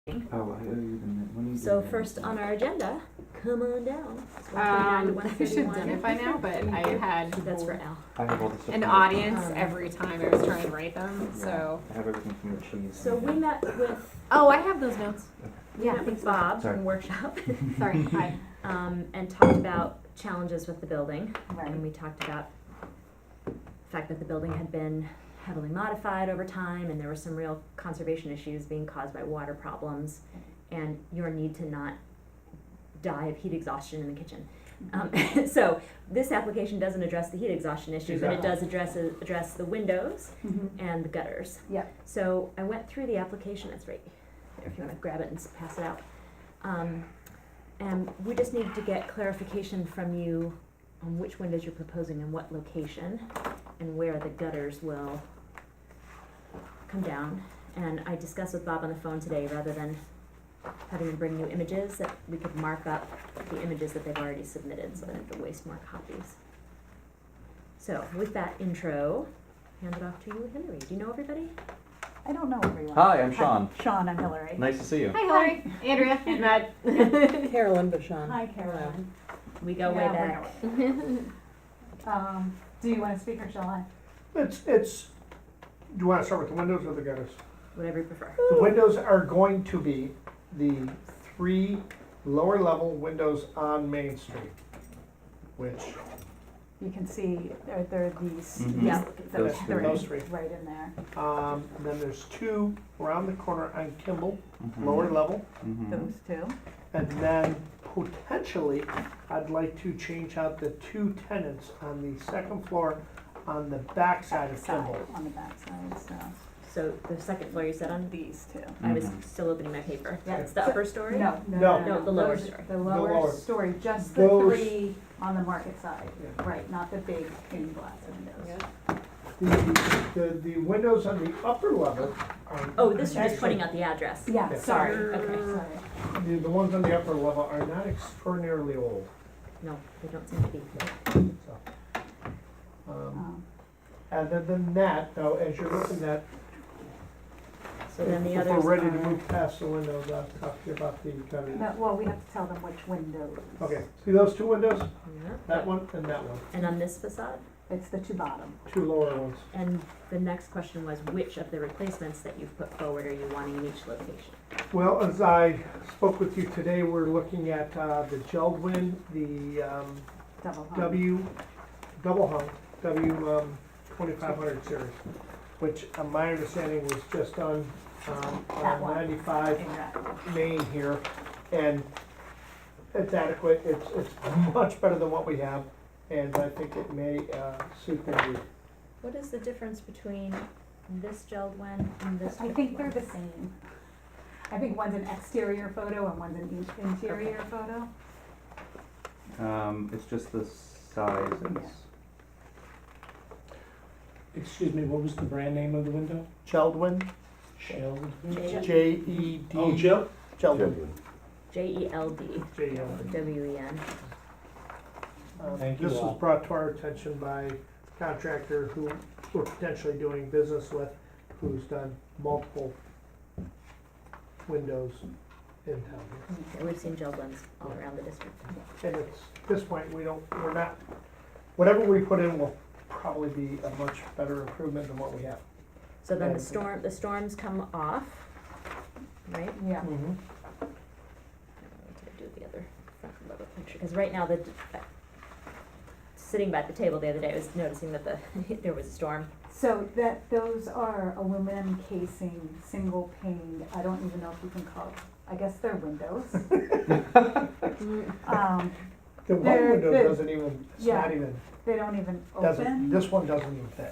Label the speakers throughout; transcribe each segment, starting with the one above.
Speaker 1: Oh, I owe you the minute. When you
Speaker 2: So
Speaker 1: do that.
Speaker 2: first on our agenda, come on down. It's 129 to
Speaker 3: I should have
Speaker 2: 131.
Speaker 3: done it by now, but I had
Speaker 2: That's for Al.
Speaker 1: I have all the stuff.
Speaker 3: an
Speaker 1: from
Speaker 3: audience
Speaker 2: Um,
Speaker 3: every time I was trying to write them,
Speaker 1: the-
Speaker 3: so.
Speaker 1: I have everything from the cheese.
Speaker 2: So we met with,
Speaker 3: Oh, I have those notes.
Speaker 2: we met with Bob
Speaker 1: Sorry.
Speaker 2: from Workshop,
Speaker 3: Sorry, hi.
Speaker 2: and talked about challenges with the building.
Speaker 3: Right.
Speaker 2: And we talked about the fact that the building had been heavily modified over time, and there were some real conservation issues being caused by water problems, and your need to not die of heat exhaustion in the kitchen. So this application doesn't address the heat exhaustion issue, but it does address the windows and the gutters.
Speaker 3: Yep.
Speaker 2: So I went through the application, it's right there, if you wanna grab it and pass it out. And we just needed to get clarification from you on which windows you're proposing and what location, and where the gutters will come down. And I discussed with Bob on the phone today, rather than having him bring new images, that we could mark up the images that they've already submitted, so I don't have to waste more copies. So with that intro, hand it off to you, Hillary. Do you know everybody?
Speaker 4: I don't know everyone.
Speaker 1: Hi, I'm Sean.
Speaker 4: Sean, I'm Hillary.
Speaker 1: Nice to see you.
Speaker 3: Hi, Hillary. Andrea. And Matt.
Speaker 5: Carolyn Bashan.
Speaker 4: Hi, Caroline.
Speaker 2: We go way
Speaker 4: Yeah,
Speaker 2: back.
Speaker 4: Do you want to speak or shall I?
Speaker 6: Do you want to start with the windows or the gutters?
Speaker 2: Whatever you prefer.
Speaker 6: The windows are going to be the 3 lower level windows on Main Street, which,
Speaker 4: You can see there are these.
Speaker 1: Mhm.
Speaker 2: Yeah.
Speaker 1: Those
Speaker 4: They're
Speaker 1: three.
Speaker 6: those 3.
Speaker 4: right in there.
Speaker 6: Then there's 2 around the corner on Kimball,
Speaker 1: Mhm.
Speaker 6: lower level.
Speaker 1: Mhm.
Speaker 4: Those two.
Speaker 6: And then potentially, I'd like to change out the 2 tenants on the second floor on the back side of
Speaker 4: Side,
Speaker 6: Kimball.
Speaker 4: on the back side. So
Speaker 2: So the second floor you said on,
Speaker 4: these two.
Speaker 2: I was
Speaker 1: Mhm.
Speaker 2: still opening my paper.
Speaker 4: Yeah.
Speaker 2: It's the upper story?
Speaker 4: No,
Speaker 6: No.
Speaker 2: The lower
Speaker 4: Those-
Speaker 2: story.
Speaker 4: The
Speaker 6: lower.
Speaker 4: lower story, just the
Speaker 6: Those-
Speaker 4: 3 on the market side.
Speaker 6: Yeah.
Speaker 4: Right, not the big pane glass windows.
Speaker 6: The windows on the upper level are.
Speaker 2: Oh, this you're just
Speaker 6: actually-
Speaker 2: putting out the address.
Speaker 4: Yeah,
Speaker 6: Yeah.
Speaker 4: sorry.
Speaker 2: Okay.
Speaker 4: Sorry.
Speaker 6: The ones on the upper level are not extraordinarily old,
Speaker 2: No, they don't seem to be.
Speaker 6: so.
Speaker 4: Um,
Speaker 6: Other than that, though, as you're looking at,
Speaker 2: So then the
Speaker 6: if
Speaker 2: others
Speaker 6: we're ready to
Speaker 2: are-
Speaker 6: move past the windows, I'll talk to you about the gutters.
Speaker 4: no, well, we have to tell them which windows.
Speaker 6: Okay, see those 2 windows?
Speaker 2: Yeah.
Speaker 6: That one and that one,
Speaker 2: And on this facade?
Speaker 4: It's the 2 bottom.
Speaker 6: 2 lower ones.
Speaker 2: And the next question was, which of the replacements that you've put forward are you wanting in each location?
Speaker 6: Well, as I spoke with you today, we're looking at the Geldwin, the
Speaker 4: Double hung.
Speaker 6: double hung, 2500 series, which my understanding was just on
Speaker 4: That one.
Speaker 6: 95
Speaker 4: Exactly.
Speaker 6: Main here, and it's adequate, it's much better than what we have, and I think it may suit their need.
Speaker 2: What is the difference between this Geldwin and this?
Speaker 4: I think they're the same. I think one's an exterior photo and one's an interior photo.
Speaker 1: It's just the size and
Speaker 7: Excuse me, what was the brand name of the window?
Speaker 6: Geldwin,
Speaker 7: Sheld?
Speaker 6: J-E-D.
Speaker 7: Oh, Jill?
Speaker 6: Geldwin.
Speaker 2: J-E-L-D,
Speaker 6: J-E-L-D.
Speaker 2: W-E-N.
Speaker 7: Thank you
Speaker 6: This was
Speaker 7: all.
Speaker 6: brought to our attention by a contractor who we're potentially doing business with, who's done multiple windows in town.
Speaker 2: Yeah, we've seen Geldwins all around the district.
Speaker 6: And it's, at this point, we're not, whatever we put in will probably be a much better improvement than what we have.
Speaker 2: So then
Speaker 6: Yeah.
Speaker 2: the storms come off, right?
Speaker 4: Yeah.
Speaker 6: Mm-hmm.
Speaker 2: What did I do with the other front and lower picture? Because right now, sitting by the table the other day, I was noticing that there was a storm.
Speaker 4: So those are aluminum casing, single pane, I don't even know if you can call it, I guess they're windows.
Speaker 6: The one
Speaker 4: They're-
Speaker 6: window
Speaker 4: they're-
Speaker 6: doesn't even, it's not
Speaker 4: yeah.
Speaker 6: even,
Speaker 4: They don't even
Speaker 6: doesn't,
Speaker 4: open.
Speaker 6: this one doesn't even fit.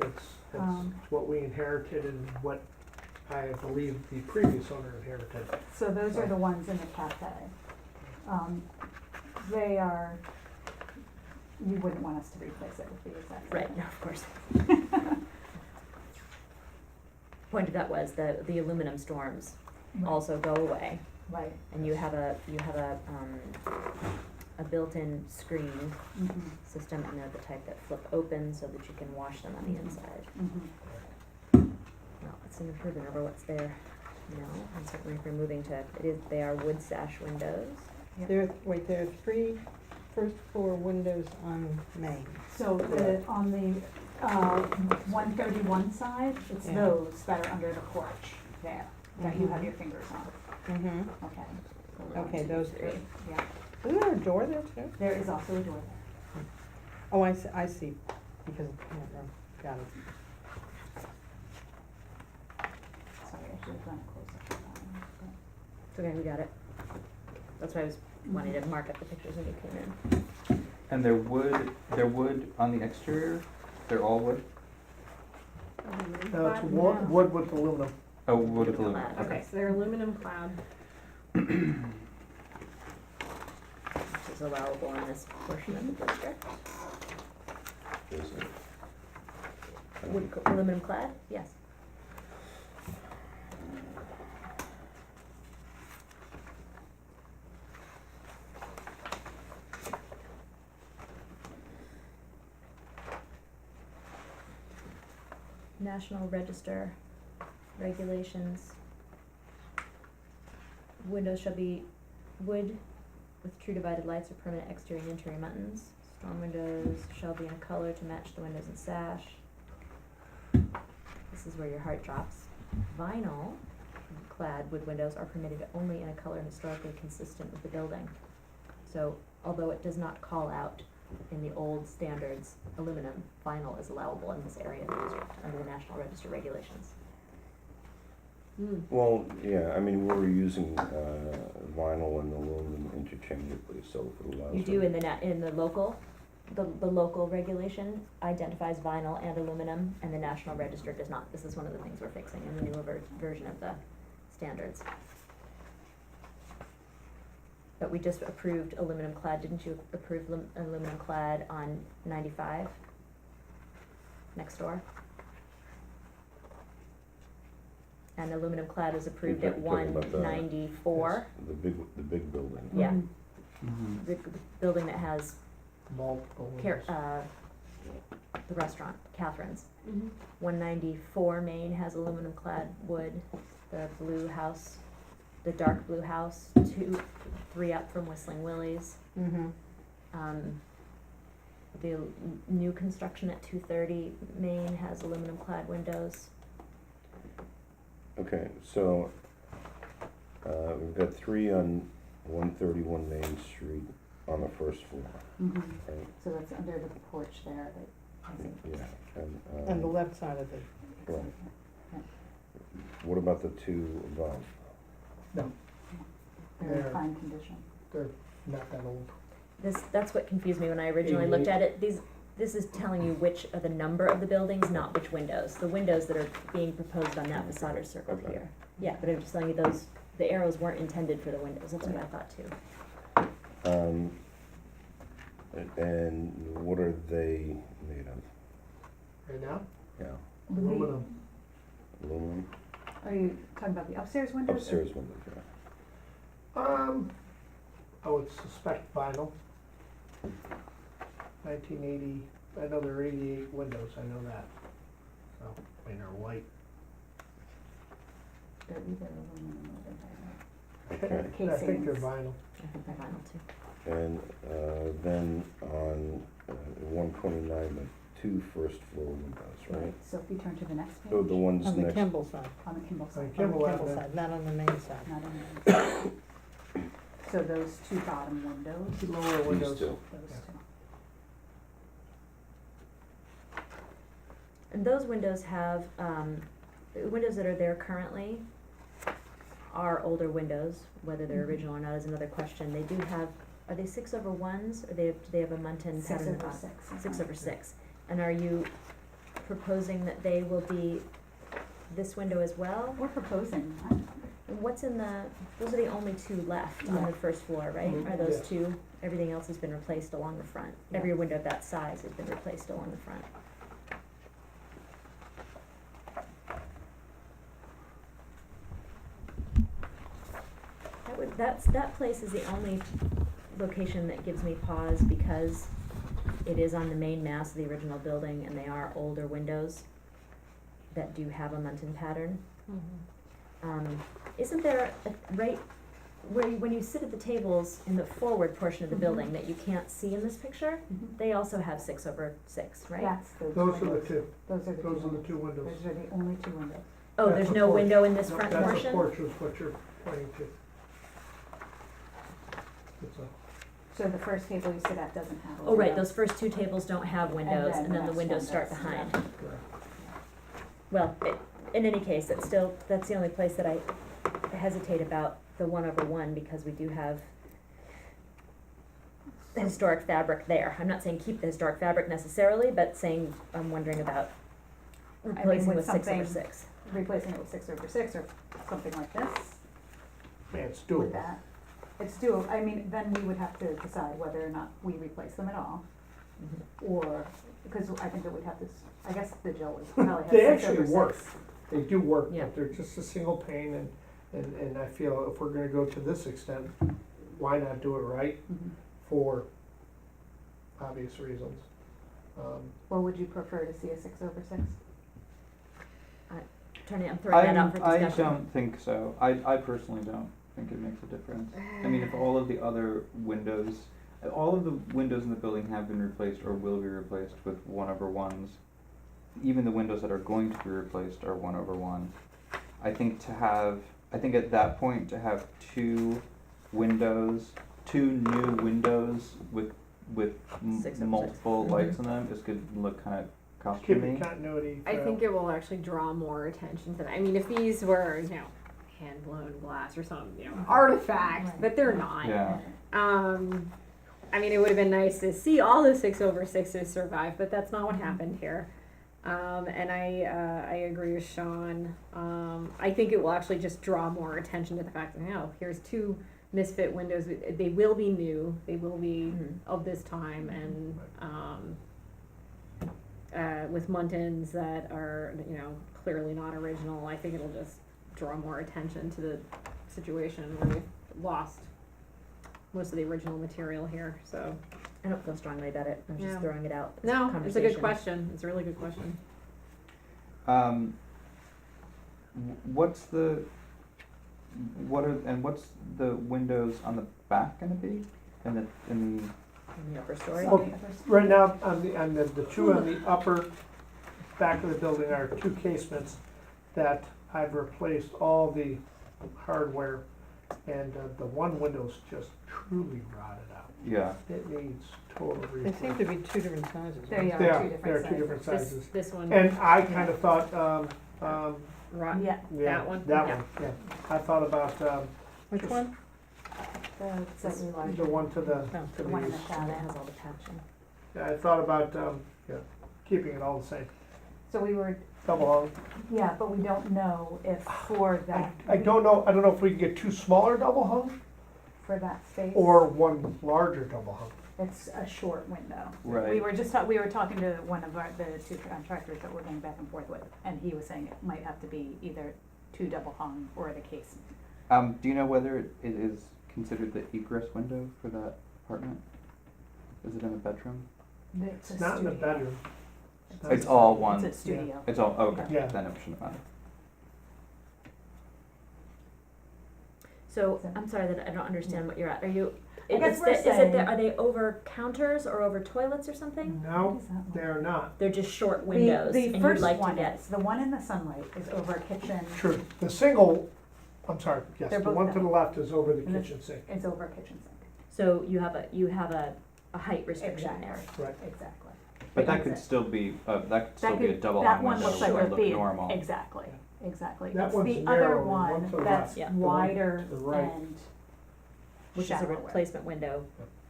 Speaker 6: It's
Speaker 4: Um,
Speaker 6: what we inherited and what I believe the previous owner inherited.
Speaker 4: So those are the ones in the cafe. They are, you wouldn't want us to replace it with the exact same.
Speaker 2: Right, no, of course. Point of that was the aluminum storms
Speaker 4: Right.
Speaker 2: also go away,
Speaker 4: Right.
Speaker 2: and you have a built-in screen
Speaker 4: Mhm.
Speaker 2: system, and they're the type that flip open so that you can wash them on the inside.
Speaker 4: Mhm.
Speaker 2: Well, it's an improvement over what's there. No, and certainly if we're moving to, they are wood sash windows.
Speaker 5: There are 3 first floor windows on Main.
Speaker 4: So on the 131 side, it's
Speaker 5: Yeah.
Speaker 4: those that are under the porch there, that you have your fingers on.
Speaker 5: Mm-hmm.
Speaker 4: Okay.
Speaker 5: Okay, those 3.
Speaker 4: Yeah,
Speaker 5: Isn't there a door there too?
Speaker 4: there is also a door there.
Speaker 5: Oh, I see, because, got it.
Speaker 4: Sorry, I should have done a close-up of that one.
Speaker 2: It's okay, we got it. That's why I was wanting to mark up the pictures when you came in.
Speaker 1: And they're wood on the exterior? They're all wood?
Speaker 6: No, it's wood with aluminum.
Speaker 1: Oh, wood with aluminum,
Speaker 2: Clad,
Speaker 3: Okay,
Speaker 1: okay.
Speaker 3: so they're aluminum clad.
Speaker 2: Which is allowable in this portion of the district. Aluminum clad, yes. National Register regulations. Windows shall be wood with true divided lights or permanent exterior and interior buttons. Strong windows shall be in a color to match the windows and sash. This is where your heart drops. Vinyl clad wood windows are permitted only in a color historically consistent with the building. So although it does not call out in the old standards, aluminum, vinyl is allowable in this area of the district under the National Register regulations.
Speaker 8: Well, yeah, I mean, we're using vinyl and aluminum interchangeably, so if it allows.
Speaker 2: You do in the local, the local regulation identifies vinyl and aluminum, and the National Register does not. This is one of the things we're fixing in the newer version of the standards. But we just approved aluminum clad, didn't you approve aluminum clad on 95? Next door? And aluminum clad was approved at
Speaker 8: Talking about the-
Speaker 2: 194,
Speaker 8: The big building.
Speaker 2: yeah,
Speaker 1: Mm-hmm.
Speaker 2: the building that has
Speaker 6: Multiple windows.
Speaker 2: the restaurant, Catherine's.
Speaker 3: Mm-hmm.
Speaker 2: 194 Main has aluminum clad wood, the blue house, the dark blue house, 3 up from Whistling Willie's.
Speaker 5: Mm-hmm.
Speaker 2: The new construction at 230 Main has aluminum clad windows.
Speaker 8: Okay, so, we've got 3 on 131 Main Street on the first floor,
Speaker 4: Mhm.
Speaker 8: right?
Speaker 4: So that's under the porch there, that I think.
Speaker 8: Yeah,
Speaker 5: On the left side of it.
Speaker 8: right. What about the 2 above?
Speaker 4: They're in
Speaker 6: They're-
Speaker 4: fine condition.
Speaker 6: They're not that old.
Speaker 2: That's what confused me when I originally looked at it. This is telling you which of the number of the buildings, not which windows. The windows that are being proposed on that facade are circled
Speaker 8: Okay.
Speaker 2: here. Yeah, but I'm just telling you the arrows weren't intended for the windows. That's what I thought too.
Speaker 8: And what are they made of?
Speaker 6: Right now,
Speaker 8: Yeah,
Speaker 6: aluminum.
Speaker 8: aluminum,
Speaker 4: Are you talking about the upstairs windows? or-
Speaker 8: upstairs windows, yeah.
Speaker 6: I would suspect vinyl. 1980, I know there are 88 windows, I know that. So, I mean, they're white.
Speaker 4: They're either aluminum or they're
Speaker 8: Okay.
Speaker 4: vinyl.
Speaker 6: I think they're
Speaker 4: Casings.
Speaker 6: vinyl.
Speaker 2: I think they're vinyl too.
Speaker 8: And then on 129, the 2 first floor windows, right?
Speaker 4: So if you turn to the next page.
Speaker 8: Oh, the ones
Speaker 5: On the
Speaker 8: next,
Speaker 5: Kimball side.
Speaker 4: On the Kimball side.
Speaker 6: On
Speaker 5: On
Speaker 6: Kimball
Speaker 5: the Kimball
Speaker 6: Avenue.
Speaker 5: side, not on the main side.
Speaker 4: Not on the side. So those 2 bottom windows,
Speaker 6: The lower windows.
Speaker 8: these 2.
Speaker 4: those
Speaker 6: Yeah.
Speaker 4: 2.
Speaker 2: And those windows have, the windows that are there currently are older windows. Whether they're original or not is another question. They do have, are they 6/1s, or do they have a Muntin
Speaker 4: 6
Speaker 2: pattern
Speaker 4: over
Speaker 2: on?
Speaker 4: 6.
Speaker 2: 6/6. And are you proposing that they will be this window as well?
Speaker 4: We're proposing,
Speaker 2: And what's in those are the only 2 left on
Speaker 4: Yeah.
Speaker 2: the first floor, right?
Speaker 6: Mhm.
Speaker 2: Are those
Speaker 6: Yes.
Speaker 2: 2, everything else has been replaced along the front? Every window of that size has been replaced along the front. That place is the only location that gives me pause because it is on the main mass of the original building and they are older windows that do have a Muntin pattern. Isn't there, right, when you sit at the tables in the forward portion of the
Speaker 4: Mhm.
Speaker 2: building that you can't see in this picture,
Speaker 4: Mhm.
Speaker 2: they also have 6/6, right?
Speaker 4: That's those
Speaker 6: Those are the
Speaker 4: windows.
Speaker 6: two,
Speaker 4: Those are the two
Speaker 6: those are the
Speaker 4: windows.
Speaker 6: two windows.
Speaker 4: Those are the only two windows.
Speaker 2: Oh,
Speaker 6: That's
Speaker 2: there's
Speaker 6: the
Speaker 2: no
Speaker 6: porch.
Speaker 2: window in this
Speaker 6: No,
Speaker 2: front
Speaker 6: That's
Speaker 2: portion?
Speaker 6: the porch is what you're pointing to. It's a,
Speaker 4: So the first table you sit at doesn't have a
Speaker 2: Oh, right,
Speaker 4: window.
Speaker 2: those first two tables don't have windows,
Speaker 4: then
Speaker 2: and then the
Speaker 4: next
Speaker 2: windows
Speaker 4: one
Speaker 2: start
Speaker 4: does,
Speaker 2: behind.
Speaker 4: yeah.
Speaker 2: Well, in any case, that's the only place that I hesitate about the 1/1, because we do have the historic fabric there. I'm not saying keep the historic fabric necessarily, but saying, I'm wondering about replacing
Speaker 4: with
Speaker 2: with 6/6.
Speaker 4: something- Replacing it with 6/6 or something like this.
Speaker 6: yeah, it's
Speaker 4: With
Speaker 6: doable.
Speaker 4: that. It's doable, I mean, then we would have to decide whether or not we replace them at all,
Speaker 2: Mhm.
Speaker 4: or, because I think that we'd have this, I guess the Jill would probably have
Speaker 6: They
Speaker 4: 6/6.
Speaker 6: actually work. They do work,
Speaker 2: Yeah.
Speaker 6: but they're just a single pane, and I feel if we're gonna go to this extent, why not do it right
Speaker 4: Mhm.
Speaker 6: for obvious reasons?
Speaker 4: Well, would you prefer to see a 6/6?
Speaker 2: I'm throwing that out for
Speaker 1: I
Speaker 2: discussion.
Speaker 1: don't think so. I personally don't think it makes a difference. I mean, if all of the other windows, all of the windows in the building have been replaced or will be replaced with 1/1s, even the windows that are going to be replaced are 1/1. I think at that point to have two new windows with
Speaker 2: 6/6.
Speaker 1: multiple
Speaker 2: Mhm.
Speaker 1: lights in them is could look kind of
Speaker 6: Keep
Speaker 1: costumey.
Speaker 6: it continuity.
Speaker 3: I think it will actually draw more attention to that. I mean, if these were, hand blown glass or some, artifact,
Speaker 4: Right.
Speaker 3: but they're not.
Speaker 1: Yeah.
Speaker 3: I mean, it would have been nice to see all the 6/6s survive, but that's not what happened here. And I agree with Sean. I think it will actually just draw more attention to the fact that, here's two misfit windows. They will be new. They will be
Speaker 2: Mhm.
Speaker 3: of this time, and with Muntins that are, clearly not original. I think it'll just draw more attention to the situation where we've lost most of the original material here. So
Speaker 2: I don't feel strongly about it, I'm just
Speaker 3: Yeah.
Speaker 2: throwing it out. as
Speaker 3: no, it's a good
Speaker 2: conversation.
Speaker 3: question. It's a really good question.
Speaker 1: What's the windows on the back gonna be? In
Speaker 2: In the upper story.
Speaker 6: Well, right now, on the two on the upper back of the building are two casements that I've replaced all the hardware, and the one window's just truly rotted out.
Speaker 1: yeah,
Speaker 6: It needs total
Speaker 5: They
Speaker 6: replacement.
Speaker 5: seem to be two different sizes.
Speaker 4: There you are,
Speaker 6: They are,
Speaker 4: two
Speaker 6: they are
Speaker 4: different
Speaker 6: two different
Speaker 4: sizes.
Speaker 6: sizes.
Speaker 3: This one,
Speaker 6: And I kind of thought,
Speaker 3: rot.
Speaker 4: Yeah,
Speaker 6: yeah,
Speaker 3: That one?
Speaker 6: that
Speaker 3: Yeah.
Speaker 6: one, yeah. I thought about,
Speaker 5: Which one?
Speaker 4: the slightly
Speaker 6: the
Speaker 4: larger.
Speaker 6: one to the,
Speaker 5: Oh,
Speaker 6: to
Speaker 4: the one in
Speaker 6: the
Speaker 4: the
Speaker 6: east.
Speaker 2: And
Speaker 4: shadow.
Speaker 2: it has all the patching.
Speaker 6: Yeah, I thought about, keeping it all the same.
Speaker 4: So we were,
Speaker 6: Double hung.
Speaker 4: yeah, but we don't know if for that.
Speaker 6: I don't know if we can get two smaller double hung
Speaker 4: For that space.
Speaker 6: or one larger double hung.
Speaker 4: It's a short window.
Speaker 1: right.
Speaker 4: We were talking to one of the two contractors that we're going back and forth with, and he was saying it might have to be either two double hung or the casement.
Speaker 1: Do you know whether it is considered the egress window for that apartment? Is it in a bedroom?
Speaker 4: It's a
Speaker 6: It's not in the
Speaker 4: studio.
Speaker 6: bedroom. not-
Speaker 1: It's all one.
Speaker 4: It's a studio.
Speaker 1: It's all okay.
Speaker 6: Yeah.
Speaker 1: Then it shouldn't matter.
Speaker 2: So, I'm sorry that I don't understand what you're at, are you,
Speaker 4: I guess
Speaker 2: is
Speaker 4: we're
Speaker 2: it
Speaker 4: saying-
Speaker 2: are they over counters or over toilets or something?
Speaker 4: What
Speaker 6: No,
Speaker 4: is that one?
Speaker 6: they're not.
Speaker 2: They're just short windows,
Speaker 4: The
Speaker 2: and you'd
Speaker 4: first
Speaker 2: like to
Speaker 4: one
Speaker 2: get,
Speaker 4: is, the one in the sunlight is over a kitchen,
Speaker 6: True. The single, I'm sorry, yes,
Speaker 4: They're
Speaker 6: the
Speaker 4: both
Speaker 6: one to
Speaker 4: that.
Speaker 6: the left is over the
Speaker 4: And the-
Speaker 6: kitchen sink.
Speaker 4: it's over a kitchen sink.
Speaker 2: so you have a height restriction there.
Speaker 4: Exactly.
Speaker 6: Right.
Speaker 4: Exactly.
Speaker 1: But that
Speaker 2: That's
Speaker 1: could
Speaker 2: it.
Speaker 1: still be
Speaker 4: That
Speaker 1: a
Speaker 4: could-
Speaker 1: double
Speaker 4: that
Speaker 1: hung
Speaker 4: one
Speaker 1: window.
Speaker 4: looks like
Speaker 1: It'll
Speaker 4: it'd
Speaker 1: look
Speaker 4: be-
Speaker 1: normal.
Speaker 4: Exactly, exactly.
Speaker 6: That
Speaker 4: It's
Speaker 6: one's
Speaker 4: the
Speaker 6: narrower,
Speaker 4: other
Speaker 6: the one
Speaker 4: one
Speaker 6: to the
Speaker 4: that's
Speaker 6: left.
Speaker 2: Yeah.
Speaker 6: The one
Speaker 4: wider
Speaker 6: to the right.
Speaker 4: and
Speaker 2: Which is a
Speaker 4: shallower.
Speaker 2: replacement window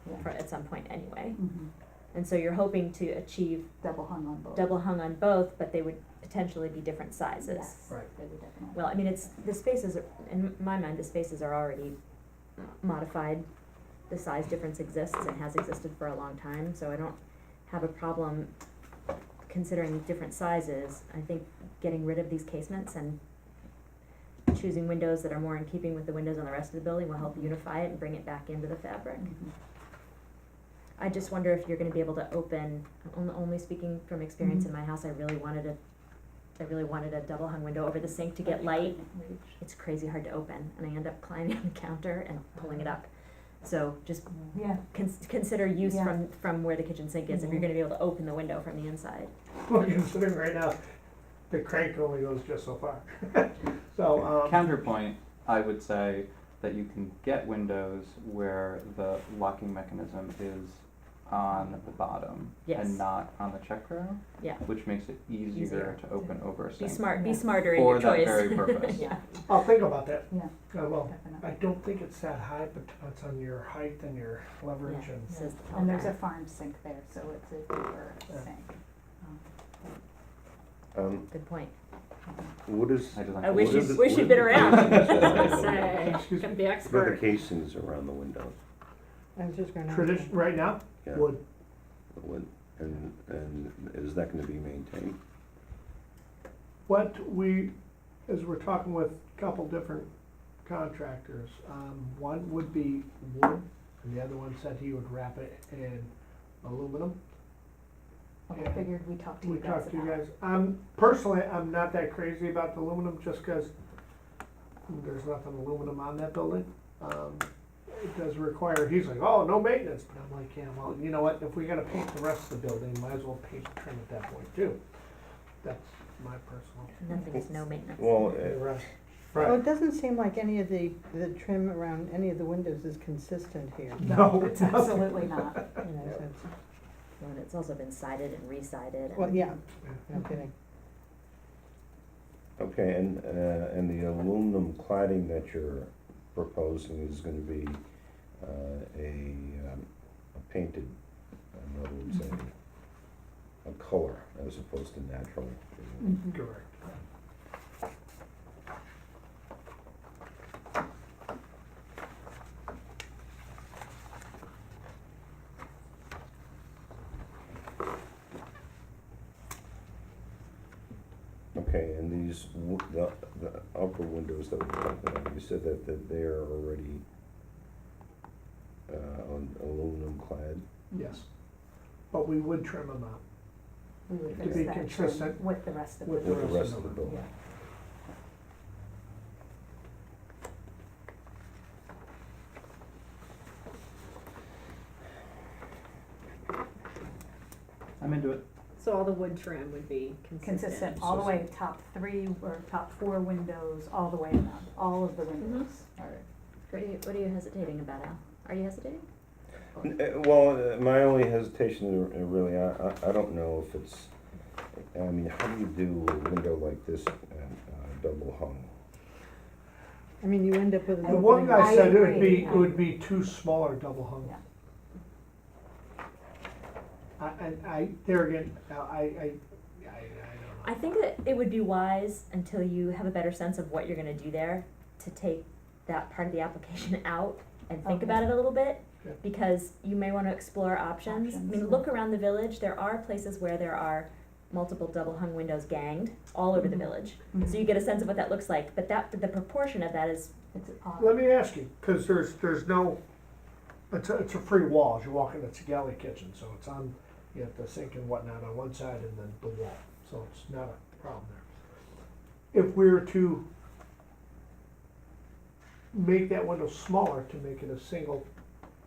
Speaker 4: Yeah.
Speaker 2: for, at some point anyway.
Speaker 4: Mhm.
Speaker 2: And so you're hoping to achieve
Speaker 4: Double hung on both.
Speaker 2: double hung on both, but they would potentially be different sizes.
Speaker 4: Yes,
Speaker 6: Right.
Speaker 4: they would definitely.
Speaker 2: Well, I mean, the spaces, in my mind, the spaces are already modified. The size difference exists and has existed for a long time, so I don't have a problem considering different sizes. I think getting rid of these casements and choosing windows that are more in keeping with the windows on the rest of the building will help unify it and bring it back into the fabric.
Speaker 4: Mhm.
Speaker 2: I just wonder if you're gonna be able to open, only speaking from experience in my house, I really wanted I really wanted a double hung window over the sink to get light. It's crazy hard to open, and I end up climbing on the counter and pulling it up. So just
Speaker 4: Yeah,
Speaker 2: consider use
Speaker 4: Yeah.
Speaker 2: from where the kitchen sink is, if you're gonna be able to open the window from the inside.
Speaker 6: Well, considering right now, the crank only goes just so far. So,
Speaker 1: Counterpoint, I would say that you can get windows where the locking mechanism is on the bottom
Speaker 2: Yes.
Speaker 1: and not on the check rail,
Speaker 2: Yeah,
Speaker 1: which makes it easier
Speaker 2: Easier.
Speaker 1: to open over a
Speaker 2: be
Speaker 1: sink.
Speaker 2: be
Speaker 4: Yeah.
Speaker 2: smarter in
Speaker 1: For
Speaker 2: your
Speaker 1: that
Speaker 2: choice.
Speaker 1: very purpose.
Speaker 2: Yeah,
Speaker 6: I'll think about that.
Speaker 4: yeah,
Speaker 6: I will.
Speaker 4: definitely.
Speaker 6: I don't think it's that high, but it's on your height and your leverage
Speaker 2: Yeah.
Speaker 6: and.
Speaker 2: Says the
Speaker 4: And there's a
Speaker 2: tall guy.
Speaker 4: farm sink there, so it's a deeper
Speaker 6: Yeah.
Speaker 4: sink.
Speaker 2: Good point.
Speaker 8: What is,
Speaker 1: I just like
Speaker 2: I
Speaker 1: to
Speaker 2: wish
Speaker 8: what
Speaker 2: you
Speaker 8: is it-
Speaker 2: wish
Speaker 8: what
Speaker 2: you'd
Speaker 8: is
Speaker 2: been
Speaker 8: the
Speaker 2: around.
Speaker 8: casings around the
Speaker 3: Say,
Speaker 6: Excuse
Speaker 3: could
Speaker 6: me.
Speaker 3: be
Speaker 8: What are the
Speaker 3: expert.
Speaker 8: casings around the windows?
Speaker 5: I was just gonna.
Speaker 6: Tradition, right now,
Speaker 8: Yeah.
Speaker 6: wood.
Speaker 8: Wood, and is that gonna be maintained?
Speaker 6: What we, as we're talking with a couple different contractors, one would be wood, and the other one said he would wrap it in aluminum.
Speaker 4: Well, I
Speaker 6: Yeah.
Speaker 4: figured we talked to
Speaker 6: We
Speaker 4: you guys
Speaker 6: talked to you
Speaker 4: about.
Speaker 6: guys, personally, I'm not that crazy about the aluminum, just cause there's nothing aluminum on that building. It does require, he's like, oh, no maintenance, but I'm like, yeah, well, you know what, if we gotta paint the rest of the building, might as well paint the trim at that point too. That's my personal.
Speaker 2: Nothing is no maintenance.
Speaker 8: Well,
Speaker 6: You're right.
Speaker 5: Well,
Speaker 6: Right,
Speaker 5: it doesn't seem like any of the trim around any of the windows is consistent here.
Speaker 6: no,
Speaker 4: It's
Speaker 6: nothing.
Speaker 4: absolutely not.
Speaker 5: You know, so it's,
Speaker 2: Well, it's also been sided and re-sided.
Speaker 5: well,
Speaker 2: and-
Speaker 5: yeah, no kidding.
Speaker 8: okay, and the aluminum cladding that you're proposing is gonna be, a painted, in other words, a color as opposed to natural.
Speaker 4: Mhm.
Speaker 6: Correct.
Speaker 8: Okay, and these, the upper windows that we're talking about, you said that they're already, on aluminum clad?
Speaker 6: Yes, but we would trim them out
Speaker 4: We would
Speaker 6: To
Speaker 4: fix
Speaker 6: be
Speaker 4: that trim
Speaker 6: consistent
Speaker 4: with the rest of the.
Speaker 6: with
Speaker 8: With the rest of the
Speaker 6: building.
Speaker 8: building?
Speaker 1: I'm into it.
Speaker 3: So all the wood trim would be consistent.
Speaker 4: Consistent, all the way, top 3 or top 4 windows, all the way around, all of the windows are.
Speaker 2: What are you hesitating about, Al? Are you hesitating?
Speaker 8: Well, my only hesitation, really, I don't know if it's, I mean, how do you do a window like this and, double hung?
Speaker 5: I mean, you end up with. an
Speaker 6: The one
Speaker 5: opening-
Speaker 6: guy
Speaker 4: I
Speaker 6: said it would
Speaker 4: agree,
Speaker 6: be,
Speaker 4: I
Speaker 6: it would be two smaller double hung.
Speaker 4: Yeah.
Speaker 6: There again, I don't know.
Speaker 2: I think that it would be wise, until you have a better sense of what you're gonna do there, to take that part of the application out and think
Speaker 4: Okay.
Speaker 2: about it a little bit.
Speaker 6: Okay.
Speaker 2: Because you may wanna explore options. I
Speaker 4: Options,
Speaker 2: mean,
Speaker 4: yeah.
Speaker 2: look around the village, there are places where there are multiple double hung windows ganged all over the
Speaker 4: Mhm.
Speaker 2: village.
Speaker 4: Mhm.
Speaker 2: So you get a sense of what that looks like, but the proportion of that is,
Speaker 4: It's odd.
Speaker 6: Let me ask you, cause there's no, it's a free wall, as you walk in, it's a galley kitchen, so it's on, you have the sink and whatnot on one side and then the wall, so it's not a problem there. If we were to make that window smaller to make it a single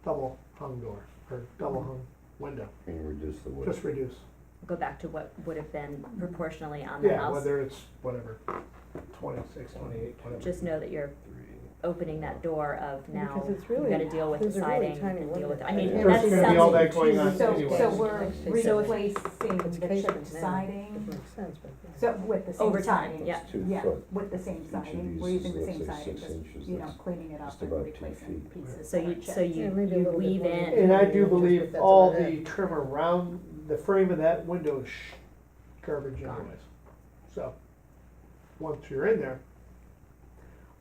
Speaker 6: double hung door, or double hung window,
Speaker 8: Can you reduce the width?
Speaker 6: just reduce.
Speaker 2: go back to what would have been proportionally on the
Speaker 6: Yeah,
Speaker 2: house.
Speaker 6: whether it's whatever, 26, 28, whatever.
Speaker 2: Just know that you're
Speaker 8: Three.
Speaker 2: opening that door of now,
Speaker 5: Because it's
Speaker 2: you
Speaker 5: really-
Speaker 2: gotta deal with the
Speaker 5: those are really
Speaker 2: siding
Speaker 5: tiny
Speaker 2: and deal with,
Speaker 5: windows.
Speaker 2: I mean,
Speaker 8: Yeah.
Speaker 2: and
Speaker 6: There's
Speaker 2: that
Speaker 6: gonna be all
Speaker 2: sounds,
Speaker 6: that going on
Speaker 4: So,
Speaker 6: anyway.
Speaker 4: so we're
Speaker 5: So if-
Speaker 4: replacing
Speaker 5: It's
Speaker 4: the
Speaker 5: casement
Speaker 4: chipped
Speaker 5: now.
Speaker 4: siding,
Speaker 5: Doesn't make sense, but. yeah.
Speaker 4: so with the same
Speaker 2: over time,
Speaker 4: siding.
Speaker 2: yeah.
Speaker 8: It's 2
Speaker 4: Yeah,
Speaker 8: foot.
Speaker 4: with the same
Speaker 8: Each of
Speaker 4: siding,
Speaker 8: these
Speaker 4: we're using
Speaker 8: is,
Speaker 4: the
Speaker 8: let's
Speaker 4: same
Speaker 8: say,
Speaker 4: siding,
Speaker 8: 6
Speaker 4: just,
Speaker 8: inches,
Speaker 4: you know,
Speaker 8: that's
Speaker 4: cleaning it up
Speaker 8: just
Speaker 4: and
Speaker 8: about 2
Speaker 4: replacing
Speaker 8: feet.
Speaker 4: pieces
Speaker 2: So
Speaker 4: that are
Speaker 2: you,
Speaker 4: chipped.
Speaker 2: so you,
Speaker 5: Yeah, maybe a
Speaker 2: you
Speaker 5: little bit
Speaker 2: weave
Speaker 5: more.
Speaker 2: in,
Speaker 6: And I do
Speaker 5: Just
Speaker 6: believe
Speaker 5: put that
Speaker 6: all
Speaker 5: to the
Speaker 6: the trim around the frame of that window is garbage
Speaker 2: Gone.
Speaker 6: anyways. So, once you're in there,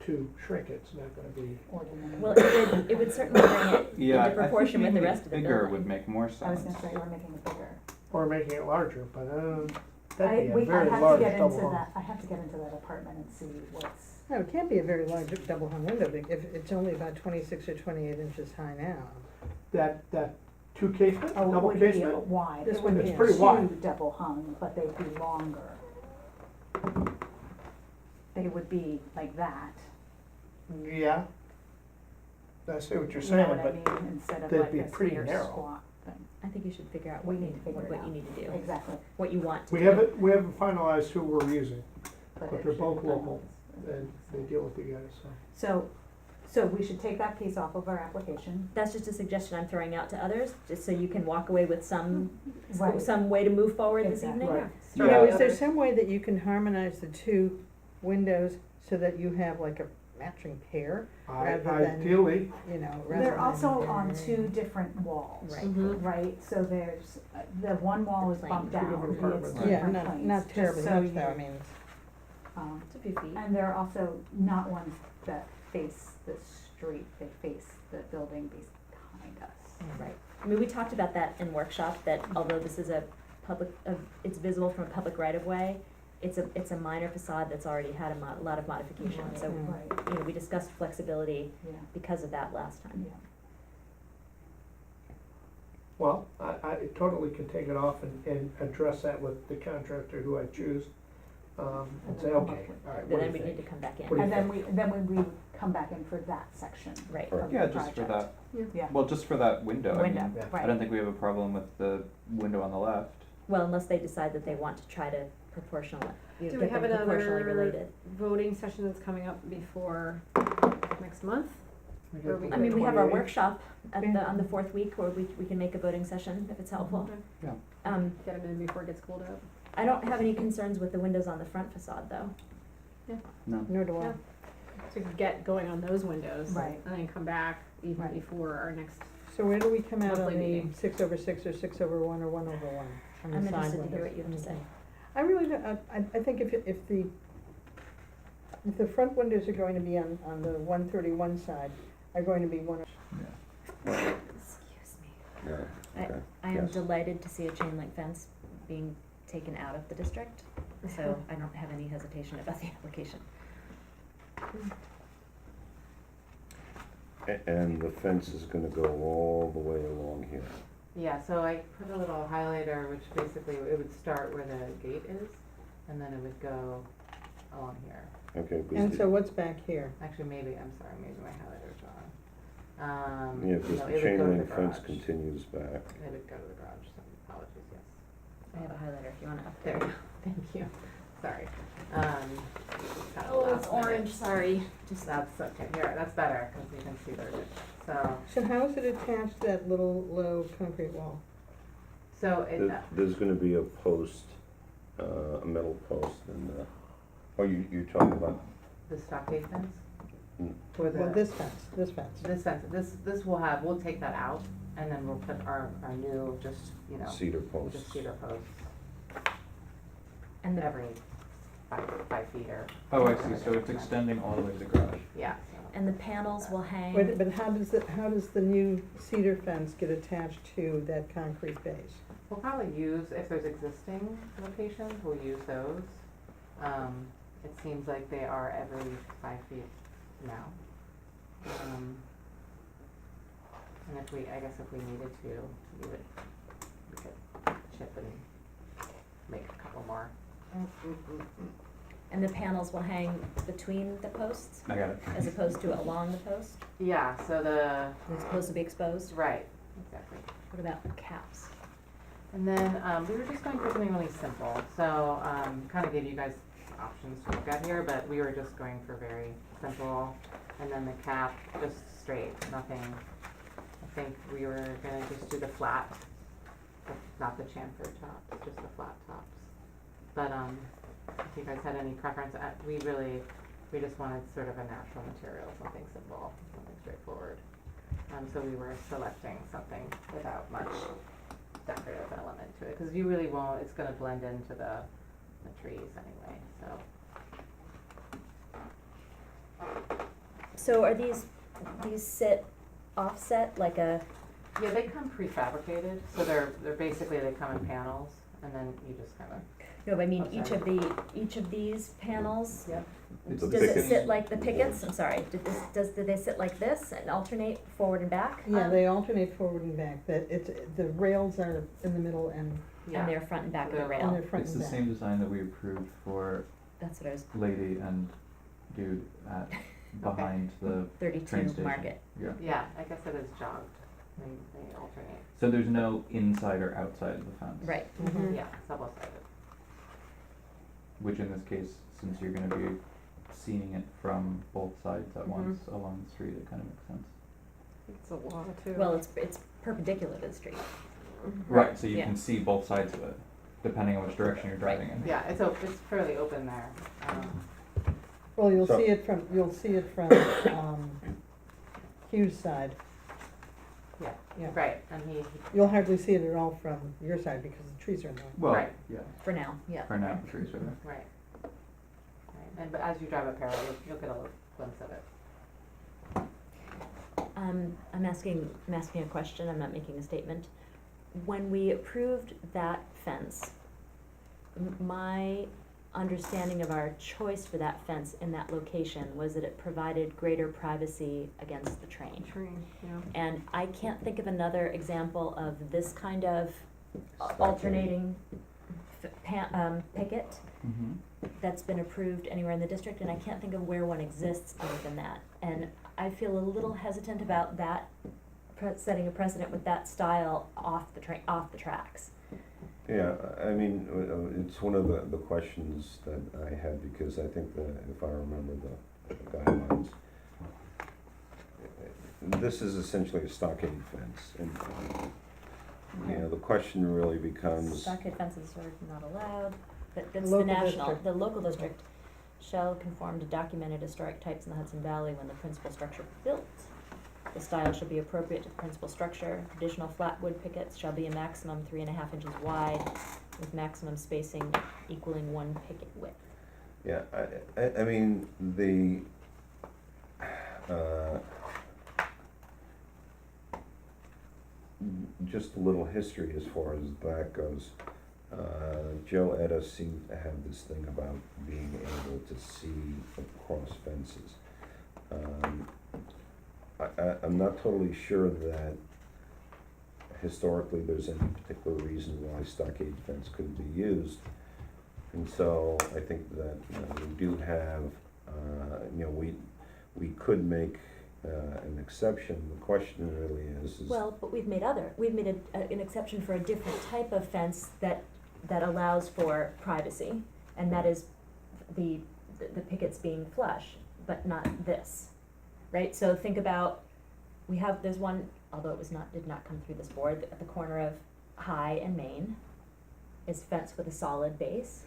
Speaker 6: to shrink it, it's not gonna be,
Speaker 4: Ordinary.
Speaker 2: well, it would certainly bring it
Speaker 1: Yeah,
Speaker 2: into proportion with the rest of the
Speaker 1: bigger
Speaker 2: building.
Speaker 1: would make more
Speaker 4: I was
Speaker 1: sense.
Speaker 4: gonna say, we're making it bigger.
Speaker 6: or making it larger, but, that'd be
Speaker 4: I
Speaker 6: a very
Speaker 4: have to
Speaker 6: large
Speaker 4: get
Speaker 6: double
Speaker 4: into
Speaker 6: hung.
Speaker 4: that, I have to get into that apartment and see what's,
Speaker 5: No, it can't be a very large double hung window, if it's only about 26 or 28 inches high now.
Speaker 6: That two casement,
Speaker 4: oh, it
Speaker 6: double
Speaker 4: would be
Speaker 6: casement,
Speaker 4: wide.
Speaker 5: This
Speaker 4: It
Speaker 5: one
Speaker 4: would
Speaker 5: here.
Speaker 4: be
Speaker 6: It's pretty wide.
Speaker 4: two double hung, but they'd be longer. they would be like that.
Speaker 6: Yeah. I see what you're
Speaker 4: You know
Speaker 6: saying,
Speaker 4: what I
Speaker 6: but
Speaker 4: mean? Instead of
Speaker 6: they'd
Speaker 4: like
Speaker 6: be
Speaker 4: this
Speaker 6: pretty
Speaker 4: here
Speaker 6: narrow.
Speaker 4: squat thing.
Speaker 2: I think you should figure out
Speaker 4: We
Speaker 2: what you
Speaker 4: need to figure it
Speaker 2: what
Speaker 4: out.
Speaker 2: you need to do,
Speaker 4: Exactly.
Speaker 2: what you want to
Speaker 6: we
Speaker 2: do.
Speaker 6: haven't finalized who we're using, but
Speaker 4: it
Speaker 6: they're
Speaker 4: should
Speaker 6: both
Speaker 4: be
Speaker 6: local,
Speaker 4: fine.
Speaker 6: and they deal with you guys, so.
Speaker 4: So we should take that piece off of our application.
Speaker 2: That's just a suggestion I'm throwing out to others, just so you can walk away with some,
Speaker 4: Right.
Speaker 2: some way to move forward this
Speaker 4: Exactly.
Speaker 2: evening.
Speaker 6: Right.
Speaker 3: Throw
Speaker 1: Yeah.
Speaker 3: out
Speaker 5: Is there
Speaker 3: others.
Speaker 5: some way that you can harmonize the two windows so that you have like a matching pair, rather than,
Speaker 6: Ideally,
Speaker 5: you know, rather
Speaker 4: They're
Speaker 5: than-
Speaker 4: also on two different walls.
Speaker 2: Right.
Speaker 3: Mhm.
Speaker 4: Right, so there's, the one wall is
Speaker 2: Plain.
Speaker 4: bumped
Speaker 6: Two
Speaker 4: out,
Speaker 6: different
Speaker 4: it's
Speaker 6: apartments.
Speaker 4: different
Speaker 5: Yeah,
Speaker 4: planes,
Speaker 5: not
Speaker 4: just
Speaker 5: terribly
Speaker 4: so
Speaker 5: much though, I
Speaker 4: you-
Speaker 5: mean,
Speaker 2: It's a few feet.
Speaker 4: And they're also not ones that face the street, they face the building behind us.
Speaker 2: Right. I mean, we talked about that in workshop, that although this is a public, it's visible from a public right of way, it's a minor facade that's already had a lot of modification, so,
Speaker 4: Right,
Speaker 2: you know, we discussed flexibility
Speaker 4: yeah,
Speaker 2: because of that last time.
Speaker 4: yeah.
Speaker 6: well, I totally can take it off and address that with the contractor who I choose, and say,
Speaker 4: Come up
Speaker 6: okay,
Speaker 4: with-
Speaker 6: all right,
Speaker 2: But
Speaker 6: what do
Speaker 2: then
Speaker 6: you
Speaker 2: we need
Speaker 6: think?
Speaker 2: to come back
Speaker 6: What do
Speaker 2: in,
Speaker 6: you
Speaker 4: And then we would come back in for that section
Speaker 2: right.
Speaker 8: Right.
Speaker 4: of
Speaker 1: Yeah,
Speaker 4: the
Speaker 1: just for
Speaker 4: project.
Speaker 1: that,
Speaker 4: Yeah.
Speaker 1: well, just for that window, I
Speaker 4: Window,
Speaker 1: mean,
Speaker 6: Yeah.
Speaker 4: right.
Speaker 1: I don't think we have a problem with the window on the left.
Speaker 2: Well, unless they decide that they want to try to proportionally,
Speaker 3: Do we
Speaker 2: get
Speaker 3: have
Speaker 2: them proportionally
Speaker 3: another-
Speaker 2: related.
Speaker 3: Voting session that's coming up before next month?
Speaker 6: We
Speaker 3: Or
Speaker 6: got
Speaker 3: we-
Speaker 6: the
Speaker 2: I mean, we have our
Speaker 6: 28th.
Speaker 2: workshop on the fourth week where we can make a voting session if it's helpful.
Speaker 3: Okay.
Speaker 1: Yeah.
Speaker 3: Get them in before it gets cold out.
Speaker 2: I don't have any concerns with the windows on the front facade though.
Speaker 1: No.
Speaker 5: nor do I.
Speaker 3: Yeah. So get going on those windows.
Speaker 4: Right.
Speaker 3: And then come back even
Speaker 4: Right.
Speaker 3: before our next,
Speaker 5: So where do we come out on
Speaker 3: Monthly
Speaker 5: the
Speaker 3: meeting.
Speaker 5: 6/6 or 6/1 or 1/1 on the
Speaker 2: I'm
Speaker 5: side
Speaker 2: interested to hear
Speaker 5: windows?
Speaker 2: what you have to say.
Speaker 5: I really don't, I think if the front windows are going to be on the 131 side, are going to be one,
Speaker 2: Excuse me.
Speaker 8: Yeah, okay.
Speaker 2: I am
Speaker 8: Yes.
Speaker 2: delighted to see a chain link fence being taken out of the district, so I don't have any hesitation about the application.
Speaker 8: And the fence is gonna go all the way along here.
Speaker 9: Yeah, so I put a little highlighter, which basically it would start where the gate is, and then it would go along here.
Speaker 8: Okay,
Speaker 5: and
Speaker 8: because
Speaker 5: so what's back here?
Speaker 9: Actually, maybe, I'm sorry, maybe my highlighter's wrong.
Speaker 8: yeah, because
Speaker 9: no,
Speaker 8: the
Speaker 9: it would
Speaker 8: chain
Speaker 9: go to
Speaker 8: link
Speaker 9: the
Speaker 8: fence
Speaker 9: garage.
Speaker 8: continues back.
Speaker 9: It would go to the garage, so apologies, yes.
Speaker 2: I have a highlighter if you wanna up
Speaker 9: There
Speaker 2: there.
Speaker 9: we go, thank you, sorry. Kind of
Speaker 2: Oh,
Speaker 9: last
Speaker 2: it's orange,
Speaker 9: minute.
Speaker 2: sorry.
Speaker 9: Just, that's, okay, here, that's better, because you can see the, so,
Speaker 5: So how is it attached to that little low concrete wall?
Speaker 9: so it,
Speaker 8: There's gonna be a post, a metal post and, oh, you're talking about,
Speaker 9: the stockade fence?
Speaker 8: Mm.
Speaker 9: Or the?
Speaker 5: Well, this fence.
Speaker 9: This fence, this will have, we'll take that out, and then we'll put our new, just, you know,
Speaker 8: cedar posts.
Speaker 9: just cedar posts
Speaker 2: And the,
Speaker 9: every 5 feet or.
Speaker 1: Oh, I see, so it's extending all the way to the garage.
Speaker 9: Yeah,
Speaker 2: and the panels will hang.
Speaker 5: But how does the new cedar fence get attached to that concrete base?
Speaker 9: we'll probably use, if there's existing locations, we'll use those. It seems like they are every 5 feet now. And if we, I guess if we needed to, we could chip and make a couple more.
Speaker 2: And the panels will hang between the posts
Speaker 1: I got it.
Speaker 2: as opposed to along the post?
Speaker 9: Yeah, so
Speaker 2: It's supposed to be exposed?
Speaker 9: right, exactly.
Speaker 2: What about caps?
Speaker 9: And then, we were just going for something really simple, so, kind of gave you guys options to look at here, but we were just going for very simple. And then the cap, just straight, nothing, I think we were gonna just do the flat, not the chamfered tops, just the flat tops. But, if you guys had any preference, we just wanted sort of a natural material, something simple, something straightforward. So we were selecting something without much decorative element to it, cause you really won't, it's gonna blend into the trees anyway, so.
Speaker 2: So are these sit offset like a,
Speaker 9: Yeah, they come prefabricated, so they're basically, they come in panels, and then you just kinda,
Speaker 2: no, I mean,
Speaker 9: Oh,
Speaker 2: each of these panels?
Speaker 9: Yep.
Speaker 1: It's
Speaker 8: The
Speaker 2: Does it
Speaker 8: pickets.
Speaker 2: sit like the pickets? I'm sorry, do they sit like this and alternate forward and back?
Speaker 5: Yeah, they alternate forward and back, the rails are in the middle and
Speaker 9: yeah.
Speaker 2: And they're front and back of the
Speaker 9: They're
Speaker 2: rail?
Speaker 5: they're front
Speaker 1: It's
Speaker 5: and
Speaker 1: the
Speaker 5: back.
Speaker 1: same design that we approved for
Speaker 2: That's what I was,
Speaker 1: lady and dude at, behind the train
Speaker 2: 32
Speaker 1: station.
Speaker 2: Market.
Speaker 1: Yeah.
Speaker 9: Yeah, I guess it is jogged. They alternate.
Speaker 1: So there's no inside or outside of the fence.
Speaker 2: Right.
Speaker 3: Mhm.
Speaker 9: Yeah, double-sided.
Speaker 1: Which in this case, since you're gonna be seeing it from both sides at once along the street, it kind of makes sense.
Speaker 3: It's a lot too.
Speaker 2: Well, it's perpendicular to the street.
Speaker 1: Right, so you
Speaker 2: Yeah.
Speaker 1: can see both sides of it, depending on which direction you're driving in.
Speaker 9: Yeah, it's fairly open there.
Speaker 5: Well, you'll
Speaker 8: So-
Speaker 5: see it from, Hugh's side.
Speaker 9: Yeah.
Speaker 5: Yeah.
Speaker 9: Right, and he
Speaker 5: You'll hardly see it at all from your side because the trees are in the way.
Speaker 1: Well,
Speaker 9: Right.
Speaker 1: yeah,
Speaker 2: For now, yeah.
Speaker 1: for now, the trees are there.
Speaker 9: right. And but as you drive up Harrow, you'll get a little glimpse of it.
Speaker 2: I'm asking a question, I'm not making a statement. When we approved that fence, my understanding of our choice for that fence in that location was that it provided greater privacy against the train.
Speaker 3: Train, yeah.
Speaker 2: And I can't think of another example of this kind of
Speaker 8: Stockade.
Speaker 2: alternating picket
Speaker 1: Mm-hmm.
Speaker 2: that's been approved anywhere in the district, and I can't think of where one exists other than that. And I feel a little hesitant about that, setting a precedent with that style off the tracks.
Speaker 8: Yeah, I mean, it's one of the questions that I had, because I think that if I remember the guidelines, this is essentially a stockade fence, and, you know, the question really becomes,
Speaker 2: Stockade fences are not allowed, but that's the
Speaker 5: Local
Speaker 2: national,
Speaker 5: district.
Speaker 2: the local district shall conform to documented historic types in the Hudson Valley when the principal structure built. The style should be appropriate to the principal structure. Traditional flatwood pickets shall be a maximum 3.5 inches wide, with maximum spacing equaling 1 picket width.
Speaker 8: yeah, I mean, just a little history as far as that goes. Joe Etta seemed to have this thing about being able to see across fences. I'm not totally sure that historically there's any particular reason why stockade fence couldn't be used. And so I think that, we do have, we could make an exception. The question really is.
Speaker 2: Well, but we've made an exception for a different type of fence that allows for privacy, and that is the pickets being flush, but not this, right? So think about, there's one, although did not come through this board, at the corner of High and Main is fenced with a solid base.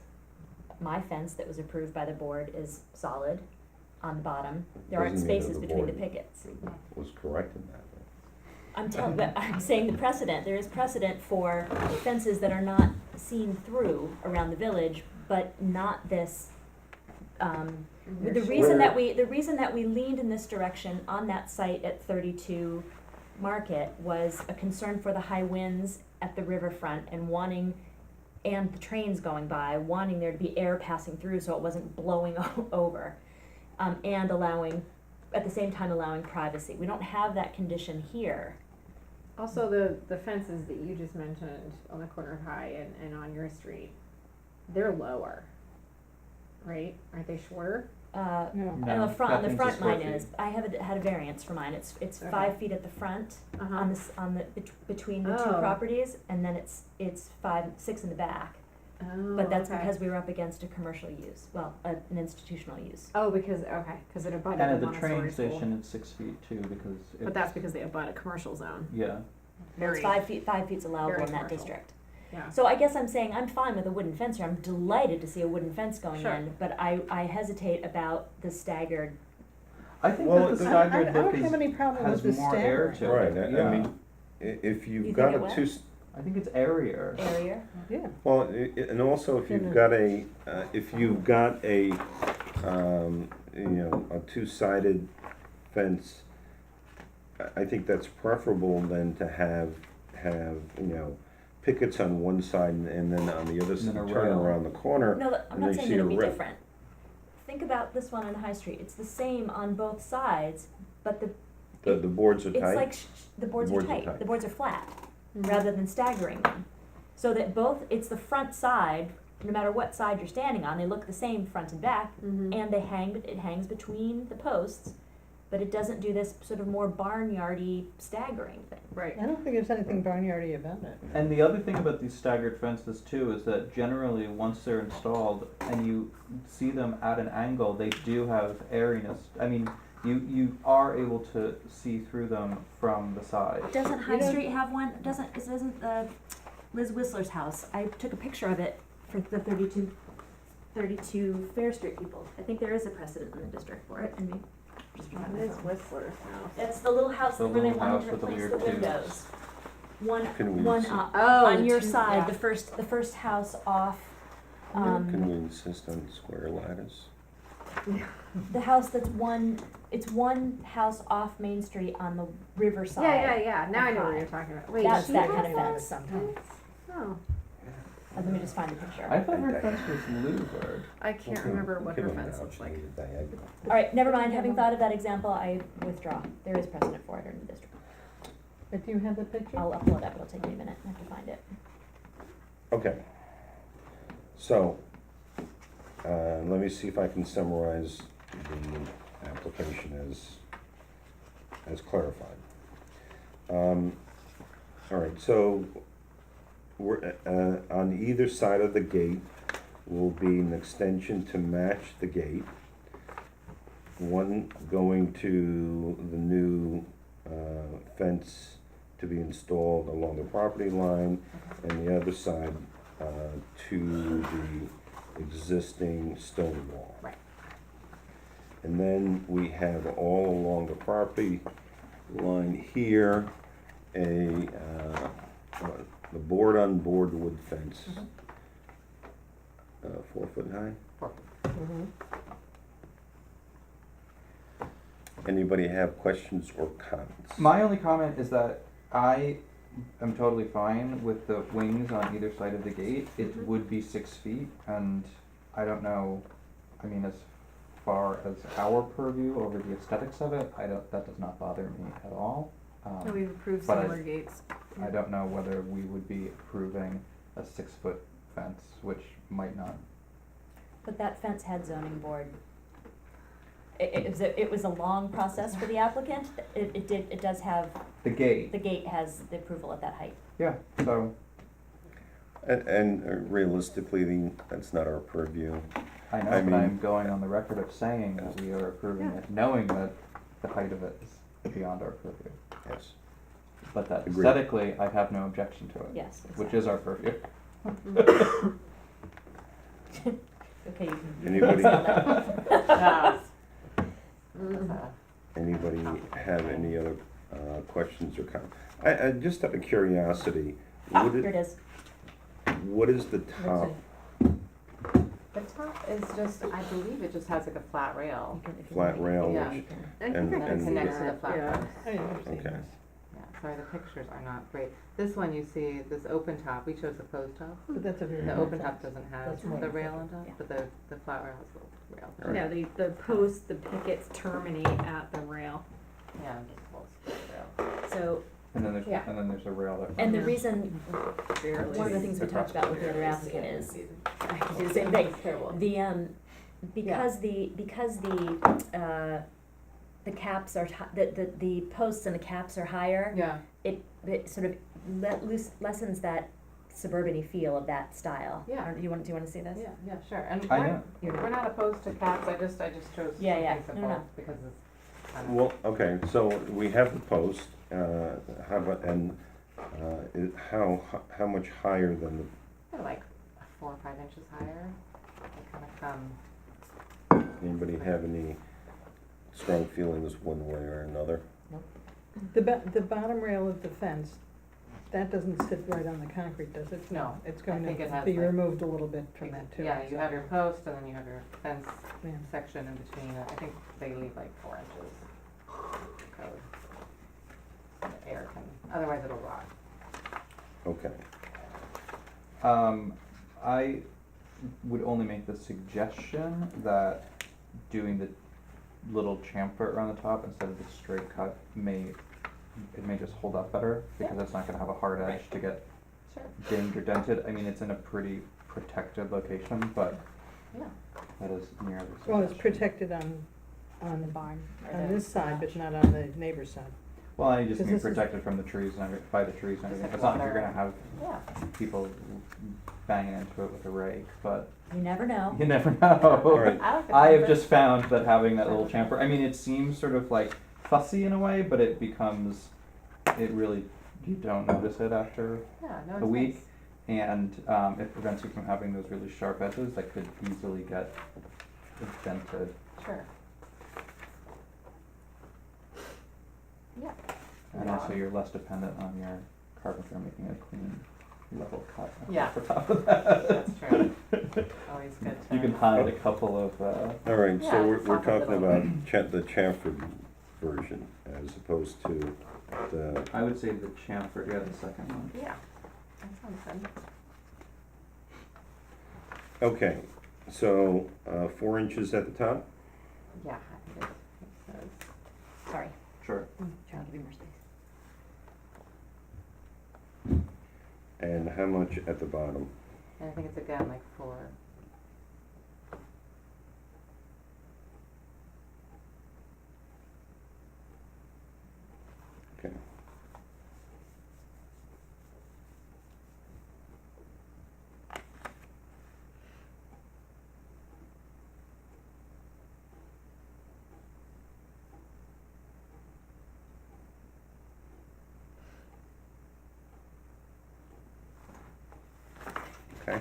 Speaker 2: My fence that was approved by the board is solid on the bottom. There aren't
Speaker 8: Doesn't mean that
Speaker 2: spaces
Speaker 8: the
Speaker 2: between the
Speaker 8: board
Speaker 2: pickets.
Speaker 8: Was correct in that.
Speaker 2: I'm saying the precedent, there is precedent for fences that are not seen through around the village, but not this, the reason that we leaned in this direction on that site at 32 Market was a concern for the high winds at the riverfront and the trains going by, wanting there to be air passing through so it wasn't blowing over, and at the same time allowing privacy. We don't have that condition here.
Speaker 3: Also, the fences that you just mentioned on the corner of High and on your street, they're lower, right? Aren't they shorter?
Speaker 5: No.
Speaker 2: On
Speaker 1: No,
Speaker 2: the front
Speaker 1: that thing's
Speaker 2: mine
Speaker 1: a square
Speaker 2: is.
Speaker 1: feet.
Speaker 2: I had a variance for mine. It's
Speaker 3: Okay.
Speaker 2: 5 feet at the front
Speaker 3: Uh-huh.
Speaker 2: between the two
Speaker 3: Oh.
Speaker 2: properties, and then it's 6 in the back.
Speaker 3: Oh,
Speaker 2: But that's
Speaker 3: okay.
Speaker 2: because we were up against a commercial use, an institutional use.
Speaker 3: Oh, because it abutted
Speaker 1: And at
Speaker 3: the
Speaker 1: the train
Speaker 3: Montessori school.
Speaker 1: station, it's 6 feet too, because it's.
Speaker 3: But that's because they abut a commercial zone.
Speaker 1: Yeah,
Speaker 2: It's 5 feet. 5 feet's allowable
Speaker 3: very
Speaker 2: in that
Speaker 3: commercial.
Speaker 2: district.
Speaker 3: Yeah.
Speaker 2: So I guess I'm saying I'm fine with a wooden fence here. I'm delighted to see a wooden fence going
Speaker 3: Sure.
Speaker 2: in, but I hesitate about the staggered.
Speaker 1: I think
Speaker 8: Well,
Speaker 1: that the
Speaker 8: I-
Speaker 1: staggered
Speaker 5: I
Speaker 1: look
Speaker 5: don't have any problem
Speaker 1: has
Speaker 5: with the
Speaker 1: more air
Speaker 5: staggering.
Speaker 1: to it.
Speaker 8: Right,
Speaker 1: Yeah.
Speaker 8: I mean, if
Speaker 2: You
Speaker 8: you've
Speaker 2: think
Speaker 8: got
Speaker 2: it
Speaker 8: a
Speaker 2: will?
Speaker 8: two,
Speaker 1: I think it's airier.
Speaker 2: Area.
Speaker 5: Yeah.
Speaker 8: well, and also if you've got a, a two-sided fence, I think that's preferable than to have, pickets on one side and then on the other
Speaker 1: And
Speaker 8: side,
Speaker 1: then a
Speaker 8: turn
Speaker 1: rail.
Speaker 8: around the corner.
Speaker 2: No, I'm
Speaker 8: and
Speaker 2: not
Speaker 8: they
Speaker 2: saying
Speaker 8: see
Speaker 2: it'll
Speaker 8: a
Speaker 2: be
Speaker 8: rip.
Speaker 2: different. Think about this one on High Street. It's the same on both sides, but
Speaker 8: The boards are
Speaker 2: it's
Speaker 8: tight.
Speaker 2: like the boards are tight. The boards are flat rather than staggering them. So that it's the front side no matter what side you're standing on, they look the same front and back,
Speaker 3: Mhm.
Speaker 2: and it hangs between the posts, but it doesn't do this sort of more barnyardy staggering thing.
Speaker 3: Right.
Speaker 5: I don't think there's anything barnyardy about it.
Speaker 1: And the other thing about these staggered fences too is that generally, once they're installed and you see them at an angle, they do have airiness. I mean, you are able to see through them from the side.
Speaker 2: Doesn't High
Speaker 5: don't-
Speaker 2: Street have one? Doesn't Liz Whistler's house? I took a picture of it for the 32 Fair Street people. I think there is a precedent in the district for it, and we just forgot my
Speaker 3: Liz
Speaker 2: phone.
Speaker 3: Whistler's house.
Speaker 2: It's the little house
Speaker 1: The
Speaker 2: where they
Speaker 1: little
Speaker 2: wanted
Speaker 1: house
Speaker 2: to
Speaker 1: with the
Speaker 2: replace the
Speaker 1: weird tubes.
Speaker 2: windows. One
Speaker 8: Convenience.
Speaker 2: up
Speaker 3: Oh,
Speaker 2: on
Speaker 3: the
Speaker 2: your
Speaker 3: two-
Speaker 2: side,
Speaker 3: yeah.
Speaker 2: the first house off.
Speaker 8: Can we insist on square ladders?
Speaker 2: The house that's it's one house off Main Street on the riverside.
Speaker 3: Yeah. Now I know what
Speaker 2: High.
Speaker 3: you're talking about. Wait,
Speaker 2: That's
Speaker 3: she
Speaker 2: that
Speaker 3: has
Speaker 2: kind of
Speaker 3: that?
Speaker 2: fence.
Speaker 5: Somehow.
Speaker 3: Oh,
Speaker 2: Let me just find the picture.
Speaker 1: I thought her fence was louvered.
Speaker 3: I can't remember what her fence looks like.
Speaker 2: All right, never mind. Having thought of that example, I withdraw. There is precedent for it in the district.
Speaker 5: But do you have the picture?
Speaker 2: I'll upload that, but it'll take me a minute. I have to find it.
Speaker 8: Okay. So, let me see if I can summarize the application as clarified. All right, so we're, on either side of the gate will be an extension to match the gate. One going to the new fence to be installed along the property line, and the other side to the existing stone wall.
Speaker 9: Right.
Speaker 8: And then we have all along the property line here, the board-on-board wood fence. 4 foot high.
Speaker 5: Mhm.
Speaker 8: Anybody have questions or comments?
Speaker 1: My only comment is that I am totally fine with the wings on either side of the gate. It would be 6 feet, and I don't know, I mean, as far as our purview over the aesthetics of it, that does not bother me at all.
Speaker 3: No, we've approved
Speaker 1: but I-
Speaker 3: similar gates.
Speaker 1: I don't know whether we would be approving a 6-foot fence, which might not.
Speaker 2: But that fence had zoning board. It was a long process for the applicant. It does have,
Speaker 1: The gate,
Speaker 2: the gate has the approval at that height.
Speaker 1: yeah, so
Speaker 8: And realistically, that's not our purview.
Speaker 1: I know,
Speaker 8: I
Speaker 1: but
Speaker 8: mean-
Speaker 1: I'm going on the record of saying that we are approving
Speaker 3: Yeah.
Speaker 1: it, knowing that the height of it is beyond our purview.
Speaker 8: Yes.
Speaker 1: But that
Speaker 8: Agreed.
Speaker 1: aesthetically, I have no objection to it.
Speaker 2: Yes,
Speaker 1: Which is our purview.
Speaker 2: Okay, you can.
Speaker 8: Anybody,
Speaker 3: Mhm.
Speaker 8: anybody have any other questions or comments? I just out of curiosity,
Speaker 2: Ah,
Speaker 8: what
Speaker 2: here it
Speaker 8: is,
Speaker 2: is.
Speaker 8: what is the top?
Speaker 9: The top is just, I believe it just has like a flat rail.
Speaker 2: You can- if you
Speaker 8: Flat
Speaker 2: want,
Speaker 8: rail,
Speaker 9: Yeah.
Speaker 2: you
Speaker 8: which,
Speaker 2: can-
Speaker 3: I
Speaker 8: And-
Speaker 3: think I
Speaker 9: And
Speaker 3: can
Speaker 9: it
Speaker 3: see
Speaker 9: connects to
Speaker 3: that,
Speaker 9: the flat
Speaker 3: yeah.
Speaker 9: post.
Speaker 5: I didn't see
Speaker 8: okay.
Speaker 5: this.
Speaker 9: Yeah, sorry, the pictures are not great. This one you see, this open top, we chose the closed top.
Speaker 5: But that's a very.
Speaker 9: The
Speaker 5: high
Speaker 9: open
Speaker 5: fence.
Speaker 9: top doesn't have
Speaker 5: That's more
Speaker 9: the
Speaker 5: like
Speaker 9: rail
Speaker 5: that.
Speaker 9: on top,
Speaker 2: Yeah.
Speaker 9: but the flat rail has the rail.
Speaker 8: Right.
Speaker 3: Yeah, the posts, the pickets terminate at the rail.
Speaker 9: Yeah, just a little square rail.
Speaker 2: So,
Speaker 1: And then there's,
Speaker 3: Yeah.
Speaker 1: and then there's a rail that.
Speaker 2: and the
Speaker 3: Yeah.
Speaker 2: reason,
Speaker 3: Barely.
Speaker 2: one of the things we talked about with the other applicant is, I could do the same
Speaker 3: It's
Speaker 2: thing.
Speaker 3: terrible.
Speaker 2: Because the caps are, the posts and the caps are higher,
Speaker 9: Yeah,
Speaker 2: it sort of lessens that suburban-y feel of that style.
Speaker 9: Yeah.
Speaker 2: Do you want to see this?
Speaker 9: yeah, sure. And
Speaker 1: I
Speaker 9: we're,
Speaker 1: know.
Speaker 9: we're not opposed to caps, I just chose
Speaker 2: Yeah, yeah.
Speaker 9: something
Speaker 2: No,
Speaker 9: simple
Speaker 2: no.
Speaker 9: because it's kind of.
Speaker 8: Well, okay, so we have the post, how about, and, how much higher than the,
Speaker 9: They're like 4 or 5 inches higher. They kind of come.
Speaker 8: anybody have any strong feelings one way or another?
Speaker 5: The bottom rail of the fence, that doesn't sit right on the concrete, does it?
Speaker 9: No,
Speaker 5: It's
Speaker 9: I
Speaker 5: going
Speaker 9: think it
Speaker 5: to
Speaker 9: has
Speaker 5: be
Speaker 9: like-
Speaker 5: removed a little bit from that too.
Speaker 9: Yeah, you have your post and then you have your fence
Speaker 5: Yeah.
Speaker 9: section in between. I think they leave like 4 inches code. So the air can, otherwise it'll rot.
Speaker 8: Okay,
Speaker 1: I would only make the suggestion that doing the little chamfer around the top instead of the straight cut may just hold up better, because it's not gonna have a hard edge to get
Speaker 9: Sure.
Speaker 1: dinged or dented. I mean, it's in a pretty protected location, but
Speaker 9: Yeah.
Speaker 1: that is near the.
Speaker 5: Well, it's
Speaker 1: suggestion.
Speaker 5: protected on
Speaker 3: The barn. or
Speaker 5: on
Speaker 3: the
Speaker 5: this side, but
Speaker 3: garage.
Speaker 5: not on the neighbor's side.
Speaker 1: Well, I just
Speaker 5: Because
Speaker 1: mean
Speaker 5: this is-
Speaker 1: protected from the trees and by the trees and
Speaker 9: Just
Speaker 1: everything.
Speaker 9: like
Speaker 1: It's not like you're
Speaker 9: water.
Speaker 1: gonna have
Speaker 9: Yeah.
Speaker 1: people banging into it with a rake, but
Speaker 2: You never know.
Speaker 1: you never
Speaker 8: All
Speaker 1: know.
Speaker 8: right.
Speaker 9: I like the
Speaker 1: I have
Speaker 9: chamfer.
Speaker 1: just found that having that little chamfer, I mean, it seems sort of like fussy in a way, but it becomes, it really, you don't notice it after,
Speaker 9: Yeah, no,
Speaker 1: a
Speaker 9: it's
Speaker 1: week.
Speaker 9: nice.
Speaker 1: and it prevents you from having those really sharp edges that could easily get dented.
Speaker 9: Sure. Yeah.
Speaker 1: And also you're less dependent on your carpenter making a clean level cut
Speaker 9: Yeah.
Speaker 1: for top of that.
Speaker 9: That's true. Always good to.
Speaker 1: You can hide a couple of,
Speaker 8: All right,
Speaker 9: Yeah,
Speaker 8: so we're
Speaker 9: soften it
Speaker 8: talking
Speaker 9: a
Speaker 8: about
Speaker 9: little.
Speaker 8: the chamfered version as opposed to the,
Speaker 1: I would say the chamfer, yeah, the second one.
Speaker 9: Yeah, that sounds good.
Speaker 8: okay, so, 4 inches at the top?
Speaker 9: Yeah, I think it says.
Speaker 2: Sorry,
Speaker 1: Sure.
Speaker 2: trying to give you more space.
Speaker 8: And how much at the bottom?
Speaker 9: And I think it's again like 4.
Speaker 8: Okay. Okay.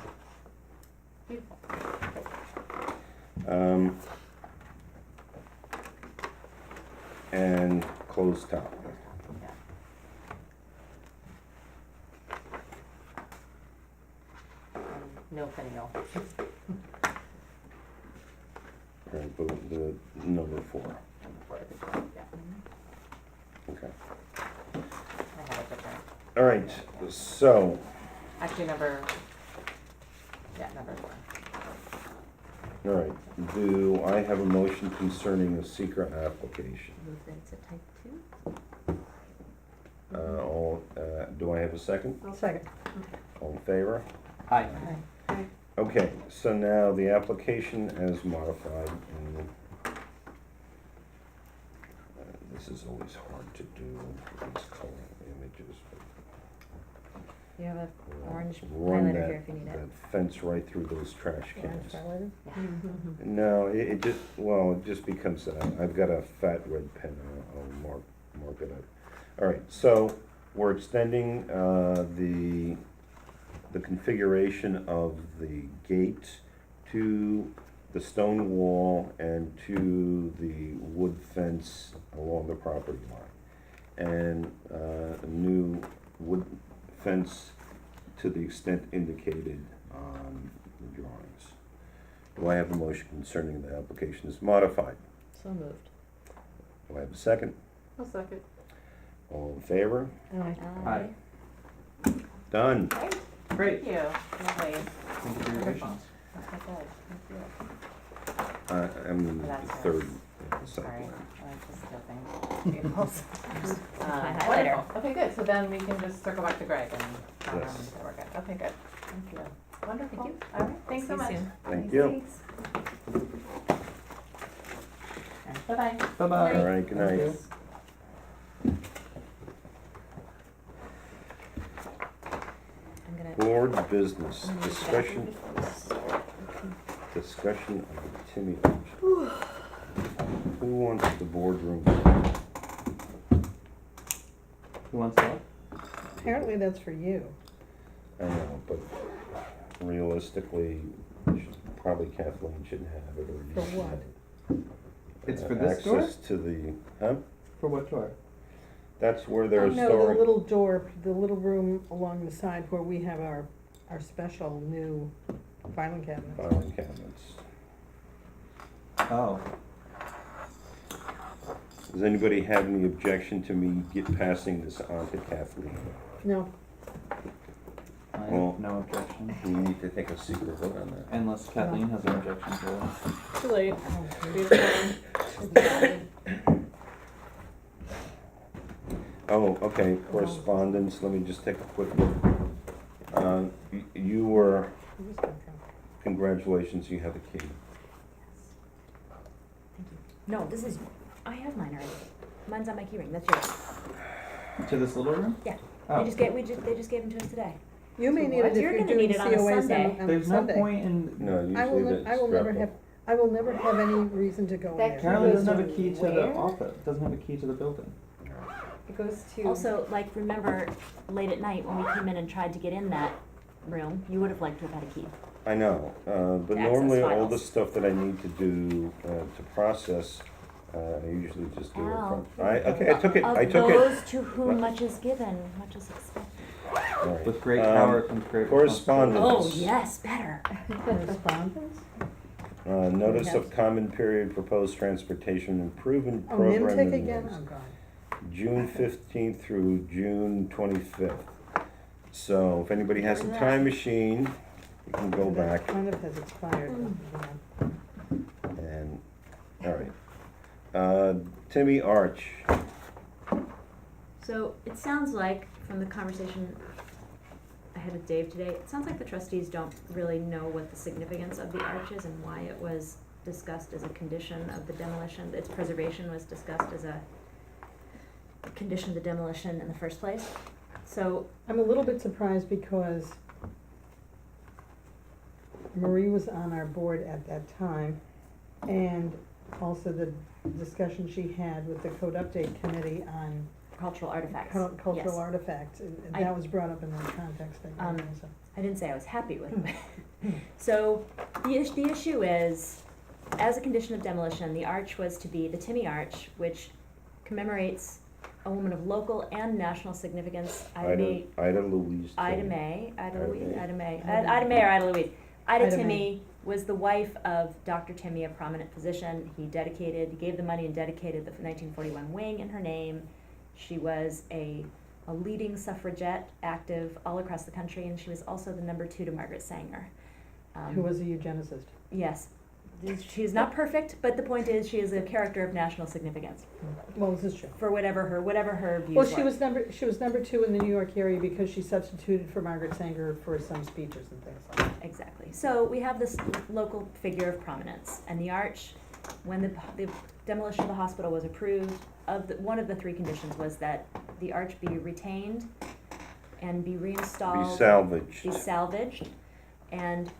Speaker 9: Beautiful.
Speaker 8: Um, and closed top.
Speaker 9: Yeah. And no finial.
Speaker 8: Right, but the number 4,
Speaker 9: And 4 is good, yeah.
Speaker 8: okay.
Speaker 9: I have a different.
Speaker 8: All right, so,
Speaker 9: Actually, number 4.
Speaker 8: all right, do I have a motion concerning the secret application?
Speaker 2: Move that it's a type 2.
Speaker 8: Do I have a second?
Speaker 5: I'll second.
Speaker 8: All in favor?
Speaker 1: Hi.
Speaker 8: Okay, so now the application as modified, and this is always hard to do, these color images.
Speaker 2: You have a orange
Speaker 8: Run
Speaker 2: highlighter
Speaker 8: that-
Speaker 2: here if you need it.
Speaker 8: That fence right through those trash
Speaker 5: Orange
Speaker 8: cans.
Speaker 5: highlighter?
Speaker 3: Mm-hmm.
Speaker 8: No, it just, well, it just becomes, I've got a fat red pen, I'll mark it up. All right, so we're extending the configuration of the gate to the stone wall and to the wood fence along the property line. And a new wood fence to the extent indicated on the drawings. Do I have a motion concerning the application as modified?
Speaker 2: So moved.
Speaker 8: Do I have a second?
Speaker 9: I'll second.
Speaker 8: All in favor?
Speaker 5: Aye.
Speaker 1: Hi.
Speaker 8: Done.
Speaker 1: Great.
Speaker 9: Thank you. Lovely.
Speaker 1: Thank you for your
Speaker 9: Wonderful.
Speaker 1: patience.
Speaker 9: Okay, good. Thank you.
Speaker 8: I'm the
Speaker 9: That's all
Speaker 8: third,
Speaker 9: Sorry,
Speaker 8: second.
Speaker 9: I like just flipping tables.
Speaker 2: My highlighter.
Speaker 9: Wonderful. Okay, good. So then we can just circle back to Greg and tell him
Speaker 8: Yes.
Speaker 9: that we're good. Okay, good. Thank you. Wonderful.
Speaker 2: Thank you.
Speaker 9: All right, thanks so
Speaker 2: See you
Speaker 9: much.
Speaker 2: soon.
Speaker 8: Thank you.
Speaker 9: Bye-bye.
Speaker 1: Bye-bye.
Speaker 8: All right, good
Speaker 1: Thank
Speaker 8: night.
Speaker 1: you.
Speaker 2: I'm gonna.
Speaker 8: Board business,
Speaker 2: I'm gonna use the
Speaker 8: discussion,
Speaker 2: bathroom.
Speaker 8: discussion of the Timmy option. Who wants the boardroom?
Speaker 1: Who wants that?
Speaker 5: Apparently that's for you.
Speaker 8: I know, but realistically, probably Kathleen should have it, or you
Speaker 5: For
Speaker 8: should
Speaker 5: what?
Speaker 8: have it.
Speaker 1: It's for this door?
Speaker 8: Access to the, huh?
Speaker 1: For what door?
Speaker 8: That's where
Speaker 5: Oh,
Speaker 8: they're
Speaker 5: no,
Speaker 8: storing.
Speaker 5: the little door, the little room along the side where we have our special new filing cabinet.
Speaker 8: Filing cabinets.
Speaker 1: Oh,
Speaker 8: Does anybody have any objection to me passing this on to Kathleen?
Speaker 5: No,
Speaker 1: I have
Speaker 8: Well-
Speaker 1: no objection.
Speaker 8: We need to take a secret vote on that.
Speaker 1: Unless Kathleen has an objection to it.
Speaker 3: Too late.
Speaker 5: oh,
Speaker 3: Beautiful.
Speaker 8: Oh, okay, correspondence, let me just take a quick look. You were
Speaker 5: where's this come from?
Speaker 8: congratulations, you have a key.
Speaker 2: Thank you. No, this is, I have mine already. Mine's on my key ring, that's yours.
Speaker 1: To this little room?
Speaker 2: Yeah.
Speaker 1: Oh.
Speaker 2: They just gave them to us today.
Speaker 5: You may
Speaker 2: So
Speaker 5: need
Speaker 2: what?
Speaker 5: it if
Speaker 2: You're
Speaker 5: you're
Speaker 2: gonna
Speaker 5: doing
Speaker 2: need it on a
Speaker 5: COAs
Speaker 2: Sunday.
Speaker 5: on
Speaker 1: There's no
Speaker 5: Sunday.
Speaker 1: point in,
Speaker 8: No,
Speaker 5: I will,
Speaker 8: usually
Speaker 5: I will
Speaker 8: that's
Speaker 5: never
Speaker 8: stressful.
Speaker 5: have, I will never have any reason to go in
Speaker 3: That
Speaker 5: there.
Speaker 1: Carolyn doesn't have a
Speaker 3: goes
Speaker 1: key to the
Speaker 3: where?
Speaker 1: office, doesn't have a key to the building.
Speaker 3: It goes to.
Speaker 2: Also, like, remember, late at night when we came in and tried to get in that room, you would have liked to have had a key.
Speaker 8: I know, but
Speaker 2: To access
Speaker 8: normally all
Speaker 2: files.
Speaker 8: the stuff that I need to do, to process, I usually just do it
Speaker 2: Al.
Speaker 8: from, I took it, I took
Speaker 2: Of
Speaker 8: it.
Speaker 2: those to whom much is given, much is expected.
Speaker 8: All right.
Speaker 1: With great power comes great
Speaker 8: Correspondence.
Speaker 2: Oh, yes, better.
Speaker 5: Correspondence?
Speaker 8: Notice
Speaker 5: Yes.
Speaker 8: of common period proposed transportation improvement
Speaker 5: Oh,
Speaker 8: program.
Speaker 5: NIMTIC again?
Speaker 8: renewals.
Speaker 5: Oh, God.
Speaker 8: June 15th through June 25th. So if anybody has a
Speaker 2: Remember that.
Speaker 8: time machine, you can go
Speaker 5: That
Speaker 8: back
Speaker 5: kind of has expired.
Speaker 8: and, all right. Timmy Arch,
Speaker 2: So it sounds like, from the conversation I had with Dave today, it sounds like the trustees don't really know what the significance of the arch is and why it was discussed as a condition of the demolition. Its preservation was discussed as a condition of the demolition in the first place. So,
Speaker 5: I'm a little bit surprised because Marie was on our board at that time, and also the discussion she had with the Code Update Committee on
Speaker 2: cultural artifacts.
Speaker 5: cultural
Speaker 2: Yes.
Speaker 5: artifacts, and
Speaker 2: I-
Speaker 5: that was brought up in that context, I
Speaker 2: Um,
Speaker 5: think, so.
Speaker 2: I didn't say I was happy with it. So, the issue is, as a condition of demolition, the arch was to be the Timmy Arch, which commemorates a woman of local and national significance,
Speaker 8: Ida Louise.
Speaker 2: Ida
Speaker 8: Timmy.
Speaker 2: May, Ida
Speaker 8: Ida
Speaker 2: Louise,
Speaker 8: May.
Speaker 2: Ida May,
Speaker 5: Ida
Speaker 2: Ida May or Ida Louise. Ida
Speaker 5: Ida May.
Speaker 2: Timmy was the wife of Dr. Timmy, a prominent physician. He gave the money and dedicated the 1941 wing in her name. She was a leading suffragette, active all across the country, and she was also the number 2 to Margaret Sanger.
Speaker 5: Who was a eugenicist.
Speaker 2: Yes. She is not perfect, but the point is she is a character of national significance
Speaker 5: Well, this is true.
Speaker 2: for whatever her views
Speaker 5: Well,
Speaker 2: were.
Speaker 5: she was number 2 in the New York area because she substituted for Margaret Sanger for some speeches and things like that.
Speaker 2: Exactly. So we have this local figure of prominence, and the arch, when the demolition of the hospital was approved, one of the 3 conditions was that the arch be retained and be reinstalled.
Speaker 8: Be salvaged.
Speaker 2: Be salvaged and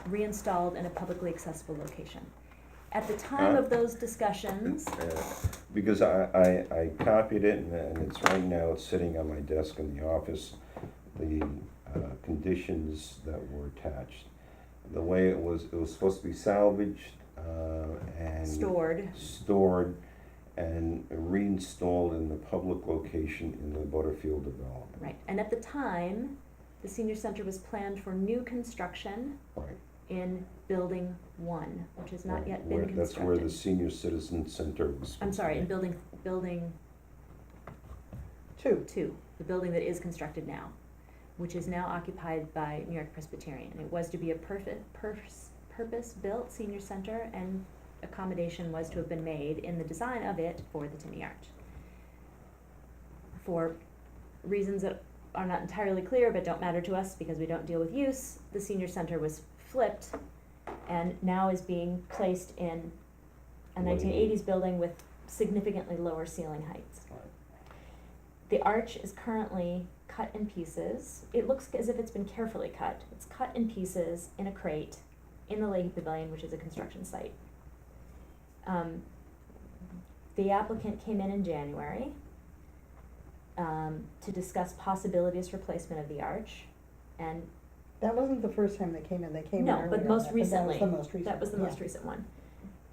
Speaker 2: reinstalled in a publicly accessible location. At the time of those discussions,
Speaker 8: Because I copied it and it's right now, it's sitting on my desk in the office, the conditions that were attached. The way it was supposed to be salvaged and stored and reinstalled in the public location in the Butterfield development.
Speaker 2: right, and at the time, the senior center was planned for new construction
Speaker 8: Right.
Speaker 2: in building 1, which has not yet been
Speaker 8: Where-
Speaker 2: constructed.
Speaker 8: That's where the Senior Citizen Center was.
Speaker 2: I'm sorry, in
Speaker 8: supposed
Speaker 2: building 2, the building that is constructed now, which is now occupied by New York Presbyterian. It was to be a purpose-built senior center, and accommodation was to have been made in the design of it for the Timmy Arch. For reasons that are not entirely clear but don't matter to us because we don't deal with use, the senior center was flipped and now is being placed in a 1980s building with significantly lower ceiling heights. The arch is currently cut in pieces. It looks as if it's been carefully cut. It's cut in pieces in a crate in the Leahy Pavilion, which is a construction site. The applicant came in January to discuss possibilities for placement of the arch, and
Speaker 5: That wasn't the first time they came in, they came in
Speaker 2: no,
Speaker 5: earlier.
Speaker 2: but
Speaker 5: on
Speaker 2: most
Speaker 5: that,
Speaker 2: recently,
Speaker 5: that was the most recent.
Speaker 2: that was the
Speaker 5: yeah.
Speaker 2: most recent one.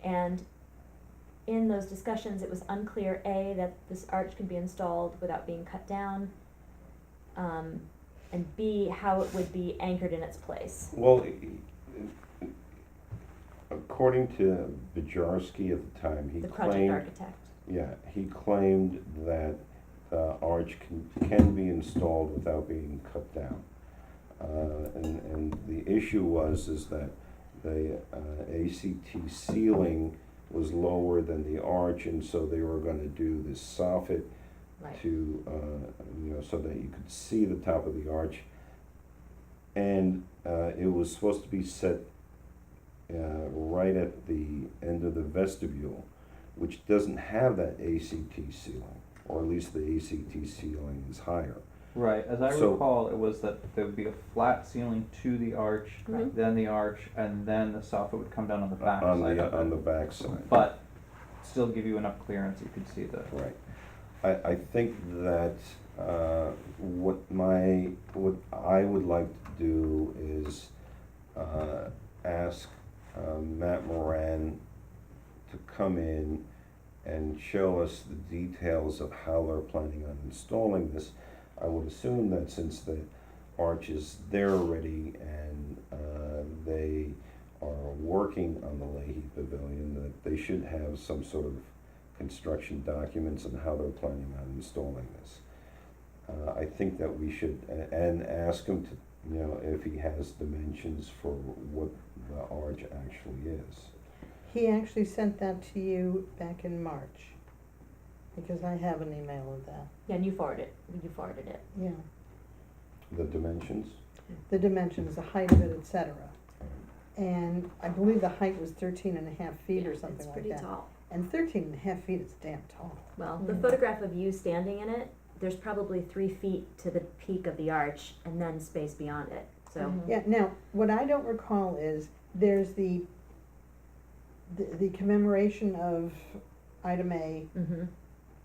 Speaker 2: And in those discussions, it was unclear, A, that this arch could be installed without being cut down, and B, how it would be anchored in its place.
Speaker 8: Well, according to Bajarski at the time, he
Speaker 2: The project
Speaker 8: claimed,
Speaker 2: architect.
Speaker 8: yeah, he claimed that arch can be installed without being cut down. And the issue is that the ACT ceiling was lower than the arch, and so they were gonna do this soffit
Speaker 2: Right.
Speaker 8: to, so that you could see the top of the arch. And it was supposed to be set right at the end of the vestibule, which doesn't have that ACT ceiling, or at least the ACT ceiling is higher.
Speaker 1: Right, as I
Speaker 8: So-
Speaker 1: recall, it was that there would be a flat ceiling to the arch,
Speaker 2: Right.
Speaker 1: then the arch, and then the soffit would come down on the back
Speaker 8: On
Speaker 1: side
Speaker 8: the,
Speaker 1: of
Speaker 8: on the
Speaker 1: it.
Speaker 8: back side.
Speaker 1: But still give you enough clearance, you could see the.
Speaker 8: Right. I think that, what I would like to do is, ask, Matt Moran to come in and show us the details of how they're planning on installing this. I would assume that since the arch is there already and, they are working on the Leahy Pavilion, that they should have some sort of construction documents on how they're planning on installing this. I think that we should, and ask him to, you know, if he has dimensions for what the arch actually is.
Speaker 5: He actually sent that to you back in March, because I have an email of that,
Speaker 2: Yeah, and you forwarded it.
Speaker 5: yeah.
Speaker 8: The dimensions?
Speaker 5: The dimensions, the height of it, et cetera. And I believe the height was 13.5 feet or something like that.
Speaker 2: It's pretty tall.
Speaker 5: And 13.5 feet is damn tall.
Speaker 2: Well, the
Speaker 5: Mm.
Speaker 2: photograph of you standing in it, there's probably 3 feet to the peak of the arch and then space beyond it, so.
Speaker 3: Mhm.
Speaker 5: Yeah, now, what I don't recall is, there's the commemoration of item A
Speaker 2: Mhm.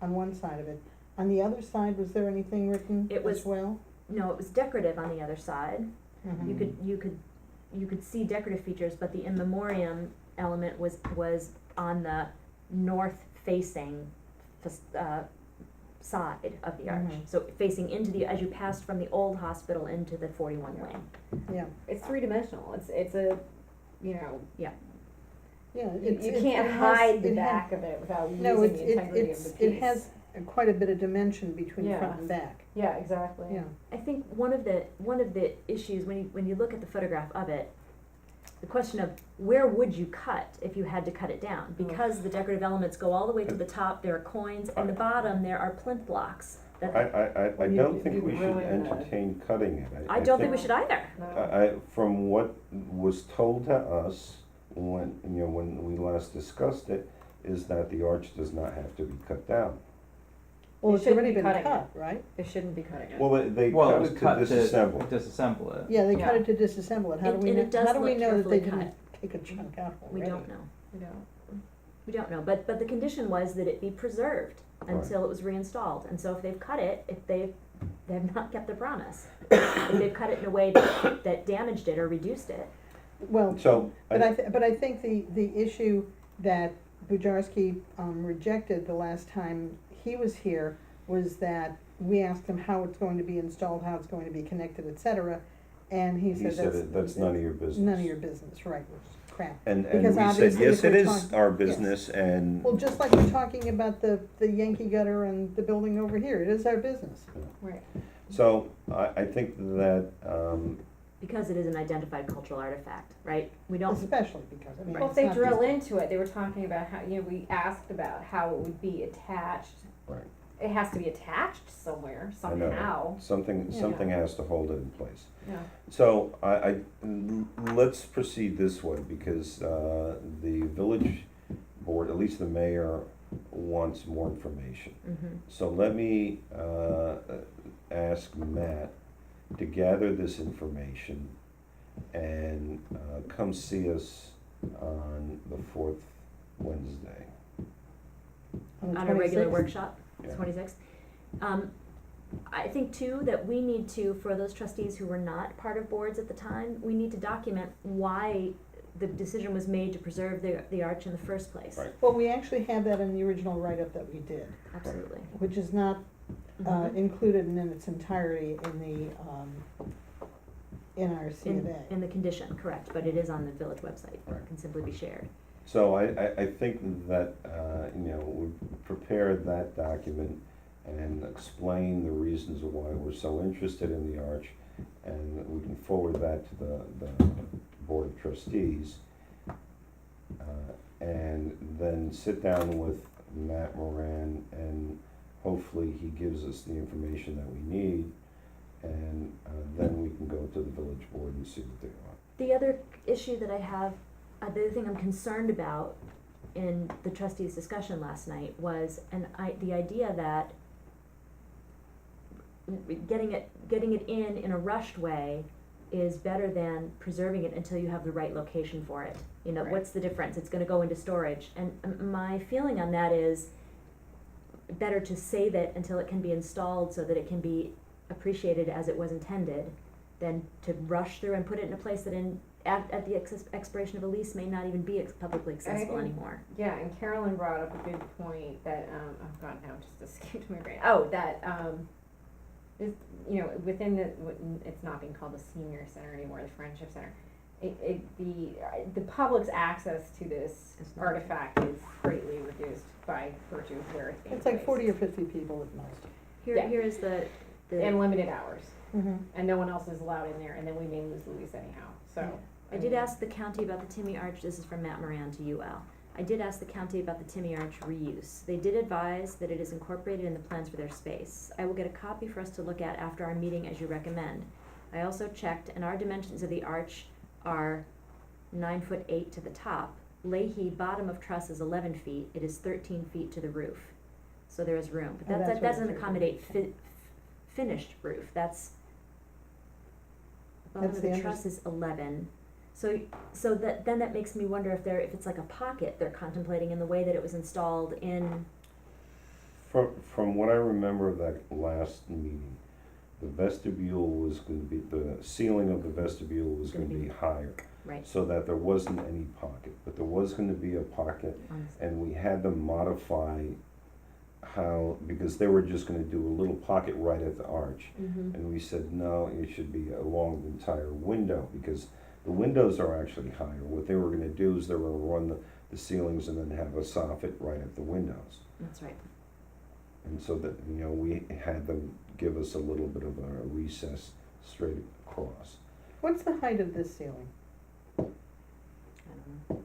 Speaker 5: on one side of it. On the other side, was there anything written
Speaker 2: It was-
Speaker 5: as well?
Speaker 2: No, it was decorative on the other side.
Speaker 5: Mhm.
Speaker 2: You could see decorative features, but the in memoriam element was on the north facing side of the arch.
Speaker 5: Mhm.
Speaker 2: So facing into as you passed from the old hospital into the 41 wing.
Speaker 5: Yeah,
Speaker 3: It's three-dimensional, it's a, you know,
Speaker 5: yeah.
Speaker 3: you
Speaker 5: it
Speaker 3: can't
Speaker 5: has-
Speaker 3: hide the
Speaker 5: it has-
Speaker 3: back of it without
Speaker 5: No,
Speaker 3: losing
Speaker 5: it's,
Speaker 3: the integrity of the piece.
Speaker 5: it has quite a bit of dimension between
Speaker 3: Yeah.
Speaker 5: front and back,
Speaker 3: Yeah, exactly.
Speaker 5: yeah.
Speaker 2: I think one of the issues when you look at the photograph of it, the question of where would you cut if you had to cut it down? Because the decorative elements go all the way to the top, there are coins, and the bottom there are plinth blocks. That
Speaker 8: I
Speaker 3: You-
Speaker 8: don't think
Speaker 3: you
Speaker 8: we should
Speaker 3: really,
Speaker 8: entertain cutting it.
Speaker 2: I don't think we should either.
Speaker 3: No.
Speaker 8: From what was told to us when, you know, when we last discussed it, is that the arch does not have to be cut down.
Speaker 5: Well,
Speaker 3: You
Speaker 5: it's
Speaker 3: shouldn't
Speaker 5: already
Speaker 3: be
Speaker 5: been
Speaker 3: cutting
Speaker 5: cut, right?
Speaker 3: They shouldn't be cutting it.
Speaker 8: Well, they
Speaker 1: Well, it
Speaker 8: cut
Speaker 1: was
Speaker 8: it to
Speaker 1: cut
Speaker 8: disassemble.
Speaker 1: to disassemble it.
Speaker 5: Yeah, they cut
Speaker 3: Yeah.
Speaker 5: it to disassemble it, how do
Speaker 2: And-
Speaker 5: we
Speaker 2: and
Speaker 5: know,
Speaker 2: it does
Speaker 5: how do we
Speaker 2: look
Speaker 5: know that they
Speaker 2: carefully
Speaker 5: didn't take a chunk out already?
Speaker 2: We don't know.
Speaker 3: You know.
Speaker 2: We don't know, but the condition was that it be preserved
Speaker 8: Right.
Speaker 2: until it was reinstalled, and so if they've cut it, if they have not kept their promise. If they've cut it in a way that damaged it or reduced it.
Speaker 5: Well,
Speaker 8: So,
Speaker 5: but I think the issue that Bujarski, rejected the last time he was here was that we asked him how it's going to be installed, how it's going to be connected, et cetera, and he
Speaker 8: he
Speaker 5: said
Speaker 8: said that's none of your business.
Speaker 5: none of your business, right, which is crap.
Speaker 8: And
Speaker 5: Because
Speaker 8: we said,
Speaker 5: obviously
Speaker 8: yes,
Speaker 5: if
Speaker 8: it
Speaker 5: we're
Speaker 8: is
Speaker 5: talking-
Speaker 8: our
Speaker 5: yes.
Speaker 8: business, and
Speaker 5: Well, just like we're talking about the Yankee gutter and the building over here, it is our business.
Speaker 3: Right.
Speaker 8: so I think that,
Speaker 2: Because it is an identified cultural artifact, right? We don't,
Speaker 5: Especially because, I mean,
Speaker 3: Well, if
Speaker 5: it's
Speaker 3: they
Speaker 5: not
Speaker 3: drill
Speaker 5: just-
Speaker 3: into it, they were talking about how, you know, we asked about how it would be attached.
Speaker 8: Right.
Speaker 3: It has to be attached somewhere,
Speaker 8: I know,
Speaker 3: somehow.
Speaker 8: something has to hold it in place.
Speaker 3: Yeah.
Speaker 8: So let's proceed this way, because the village board, at least the mayor, wants more information.
Speaker 2: mhm.
Speaker 8: So let me ask Matt to gather this information and come see us on the fourth Wednesday.
Speaker 5: On the
Speaker 2: On a regular
Speaker 5: 26th?
Speaker 2: workshop,
Speaker 8: Yeah.
Speaker 2: 26th. I think too, that we need to, for those trustees who were not part of boards at the time, we need to document why the decision was made to preserve the arch in the first place.
Speaker 8: Right.
Speaker 5: Well, we actually have that in the original write-up that we did,
Speaker 2: Absolutely.
Speaker 5: which is not
Speaker 2: Mhm.
Speaker 5: included in its entirety in our C of
Speaker 2: In
Speaker 5: A.
Speaker 2: the condition, correct, but it is on the village website,
Speaker 8: Right.
Speaker 2: it can simply be shared.
Speaker 8: So I think that, we prepared that document and explain the reasons of why we're so interested in the arch, and we can forward that to the Board of Trustees. And then sit down with Matt Moran, and hopefully he gives us the information that we need and then we can go to the village board and see what they want.
Speaker 2: The other issue that I have, the other thing I'm concerned about in the trustees' discussion last night was, the idea that getting it in a rushed way is better than preserving it until you have the right location for it. You know,
Speaker 3: Right.
Speaker 2: what's the difference? It's gonna go into storage, and my feeling on that is better to save it until it can be installed so that it can be appreciated as it was intended, than to rush through and put it in a place that at the expiration of a lease may not even be publicly accessible
Speaker 3: think-
Speaker 2: anymore.
Speaker 3: Yeah, and Carolyn brought up a good point that, oh god, now it just escaped my brain. Oh, that, is, you know, within it's not being called the senior center anymore, the friendship center. The public's access to this
Speaker 2: It's not.
Speaker 3: artifact is greatly reduced by virtue of where it's being
Speaker 5: It's like
Speaker 3: placed.
Speaker 5: 40 or 50 people at most.
Speaker 3: Yeah.
Speaker 2: Here is the
Speaker 3: And limited hours,
Speaker 5: Mm-hmm.
Speaker 3: and no one else is allowed in there, and then we may lose the lease anyhow, so.
Speaker 2: I did ask the county about the Timmy Arch, this is from Matt Moran to UL. I did ask the county about the Timmy Arch reuse. They did advise that it is incorporated in the plans for their space. I will get a copy for us to look at after our meeting as you recommend. I also checked, and our dimensions of the arch are 9'8" to the top. Leahy bottom of truss is 11 feet, it is 13 feet to the roof. So there is room, but
Speaker 5: Oh,
Speaker 2: that
Speaker 5: that's what
Speaker 2: doesn't
Speaker 5: it's-
Speaker 2: accommodate finished roof, that's bottom
Speaker 5: That's
Speaker 2: of the
Speaker 5: the
Speaker 2: truss is 11. So that makes me wonder if it's like a pocket they're contemplating in the way that it was installed in,
Speaker 8: From what I remember of that last meeting, the vestibule was gonna be, the ceiling of the vestibule was gonna be higher,
Speaker 2: right,
Speaker 8: so that there wasn't any pocket, but there was gonna be a pocket,
Speaker 2: on this.
Speaker 8: and we had to modify how, because they were just gonna do a little pocket right at the arch.
Speaker 3: Mm-hmm.
Speaker 8: And we said, no, it should be along the entire window, because the windows are actually higher. What they were gonna do is they were gonna run the ceilings and then have a soffit right at the windows.
Speaker 2: That's right.
Speaker 8: And so that, you know, we had them give us a little bit of a recess straight across.
Speaker 5: What's the height of this ceiling?
Speaker 2: I don't know.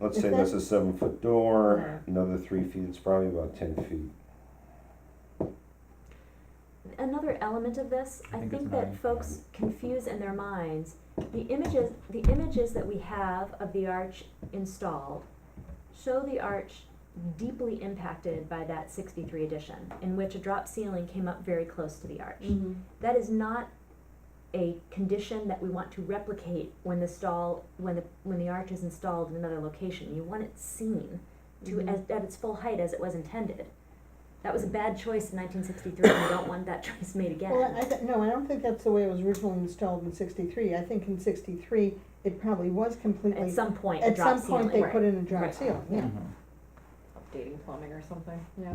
Speaker 8: Let's
Speaker 5: Is
Speaker 8: say that's a 7-foot door,
Speaker 5: Yeah.
Speaker 8: another 3 feet, it's probably about 10 feet.
Speaker 2: Another element of this, I
Speaker 1: I think
Speaker 2: think
Speaker 1: it's
Speaker 2: that
Speaker 1: 9.
Speaker 2: folks confuse in their minds, the images that we have of the arch installed show the arch deeply impacted by that 63 addition, in which a drop ceiling came up very close to the arch.
Speaker 3: Mm-hmm.
Speaker 2: That is not a condition that we want to replicate when the arch is installed in another location. You want it seen at its full height as it was intended. That was a bad choice in 1963, and we don't want that choice made again.
Speaker 5: Well, no, I don't think that's the way it was originally installed in 63. I think in 63, it probably was completely,
Speaker 2: At some point, a
Speaker 5: at
Speaker 2: drop
Speaker 5: some point,
Speaker 2: ceiling.
Speaker 5: they put in a drop
Speaker 2: Right.
Speaker 5: ceiling, yeah.
Speaker 3: Updating plumbing or something, yeah.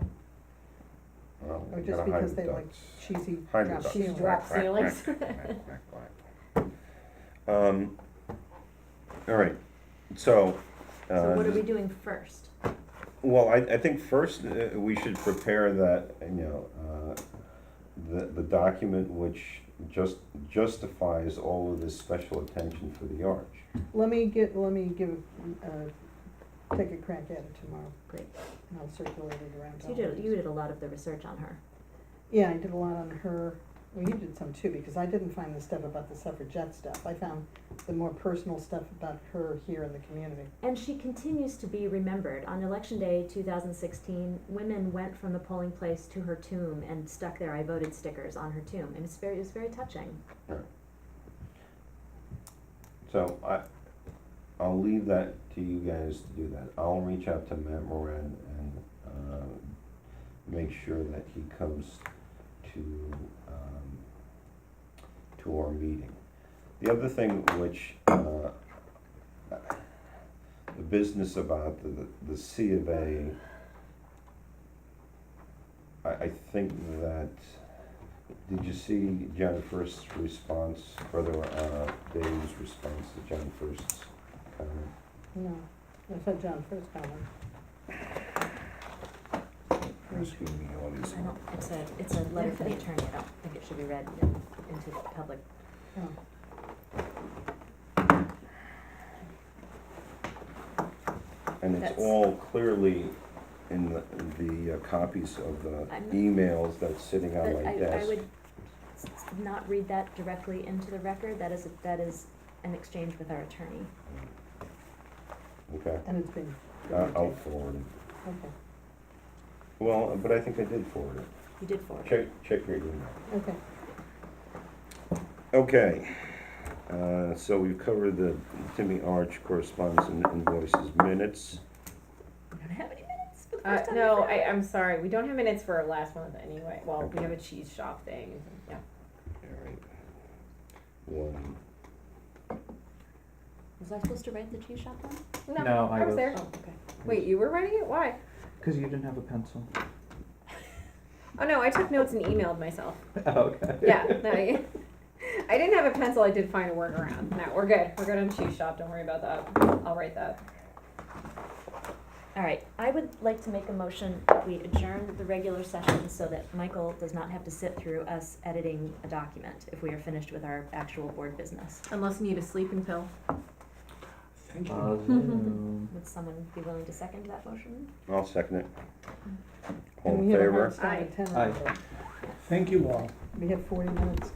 Speaker 8: Well,
Speaker 5: Or
Speaker 8: you
Speaker 5: just
Speaker 8: gotta hide
Speaker 5: because
Speaker 8: the
Speaker 5: they like
Speaker 8: ducts.
Speaker 5: cheesy
Speaker 8: Hide the
Speaker 5: drop
Speaker 8: ducts.
Speaker 5: ceilings.
Speaker 3: Drop ceilings.
Speaker 8: All right, so.
Speaker 2: So what are we
Speaker 8: does-
Speaker 2: doing first?
Speaker 8: Well, I think first, we should prepare that, the document which justifies all of this special attention for the arch.
Speaker 5: Let me take a crack at it tomorrow.
Speaker 2: Great.
Speaker 5: And I'll circulate it around.
Speaker 2: So you did a lot of the research on her.
Speaker 5: Yeah, I did a lot on her. Well, you did some too, because I didn't find the stuff about the suffragette stuff. I found the more personal stuff about her here in the community.
Speaker 2: And she continues to be remembered. On Election Day 2016, women went from the polling place to her tomb and stuck their "I voted" stickers on her tomb, and it was very touching.
Speaker 8: So I'll leave that to you guys to do that. I'll reach out to Matt Moran and make sure that he comes to our meeting. The other thing which, the business about the C of A, I think that, did you see Jennifer's response, or Dave's response to Jennifer's comment?
Speaker 5: No, I saw John first comment.
Speaker 8: Who's giving me all these?
Speaker 2: I don't, it's a letter from the attorney. I don't think it should be read into the public.
Speaker 5: Oh.
Speaker 8: And it's
Speaker 2: That's-
Speaker 8: all clearly in the copies of the
Speaker 2: I'm-
Speaker 8: emails that's sitting on
Speaker 2: But
Speaker 8: my
Speaker 2: I
Speaker 8: desk.
Speaker 2: would not read that directly into the record, that is an exchange with our attorney.
Speaker 8: Okay,
Speaker 5: And it's been.
Speaker 8: I'll forward it.
Speaker 5: Okay,
Speaker 8: Well, but I think I did forward it.
Speaker 2: You did forward it.
Speaker 8: Check your email.
Speaker 5: okay.
Speaker 8: Okay, so we've covered the Timmy Arch correspondence and invoices minutes.
Speaker 2: We don't have any minutes for the first time in
Speaker 3: No,
Speaker 2: forever.
Speaker 3: I'm sorry, we don't have minutes for our last month anyway, well, we have a cheese shop thing, yeah.
Speaker 8: All right. One,
Speaker 2: Was I supposed to write the cheese shop one?
Speaker 1: No, I
Speaker 3: I was
Speaker 1: was.
Speaker 3: there.
Speaker 2: Oh, okay.
Speaker 3: Wait, you were writing it? Why?
Speaker 1: Cause you didn't have a pencil.
Speaker 3: Oh no, I took notes and emailed myself.
Speaker 1: Okay.
Speaker 3: Yeah, no, I didn't have a pencil, I did find a workaround. No, we're good on cheese shop, don't worry about that. I'll write that.
Speaker 2: All right, I would like to make a motion that we adjourn the regular session so that Michael does not have to sit through us editing a document if we are finished with our actual board business.
Speaker 3: Unless you need a sleeping pill.
Speaker 7: Thank you.
Speaker 2: Would someone be willing to second that motion?
Speaker 8: I'll second it. All
Speaker 5: And
Speaker 8: in
Speaker 5: we have a
Speaker 8: favor?
Speaker 5: hard stop at 10.
Speaker 1: Aye.
Speaker 7: Thank you all.
Speaker 5: We have 40 minutes.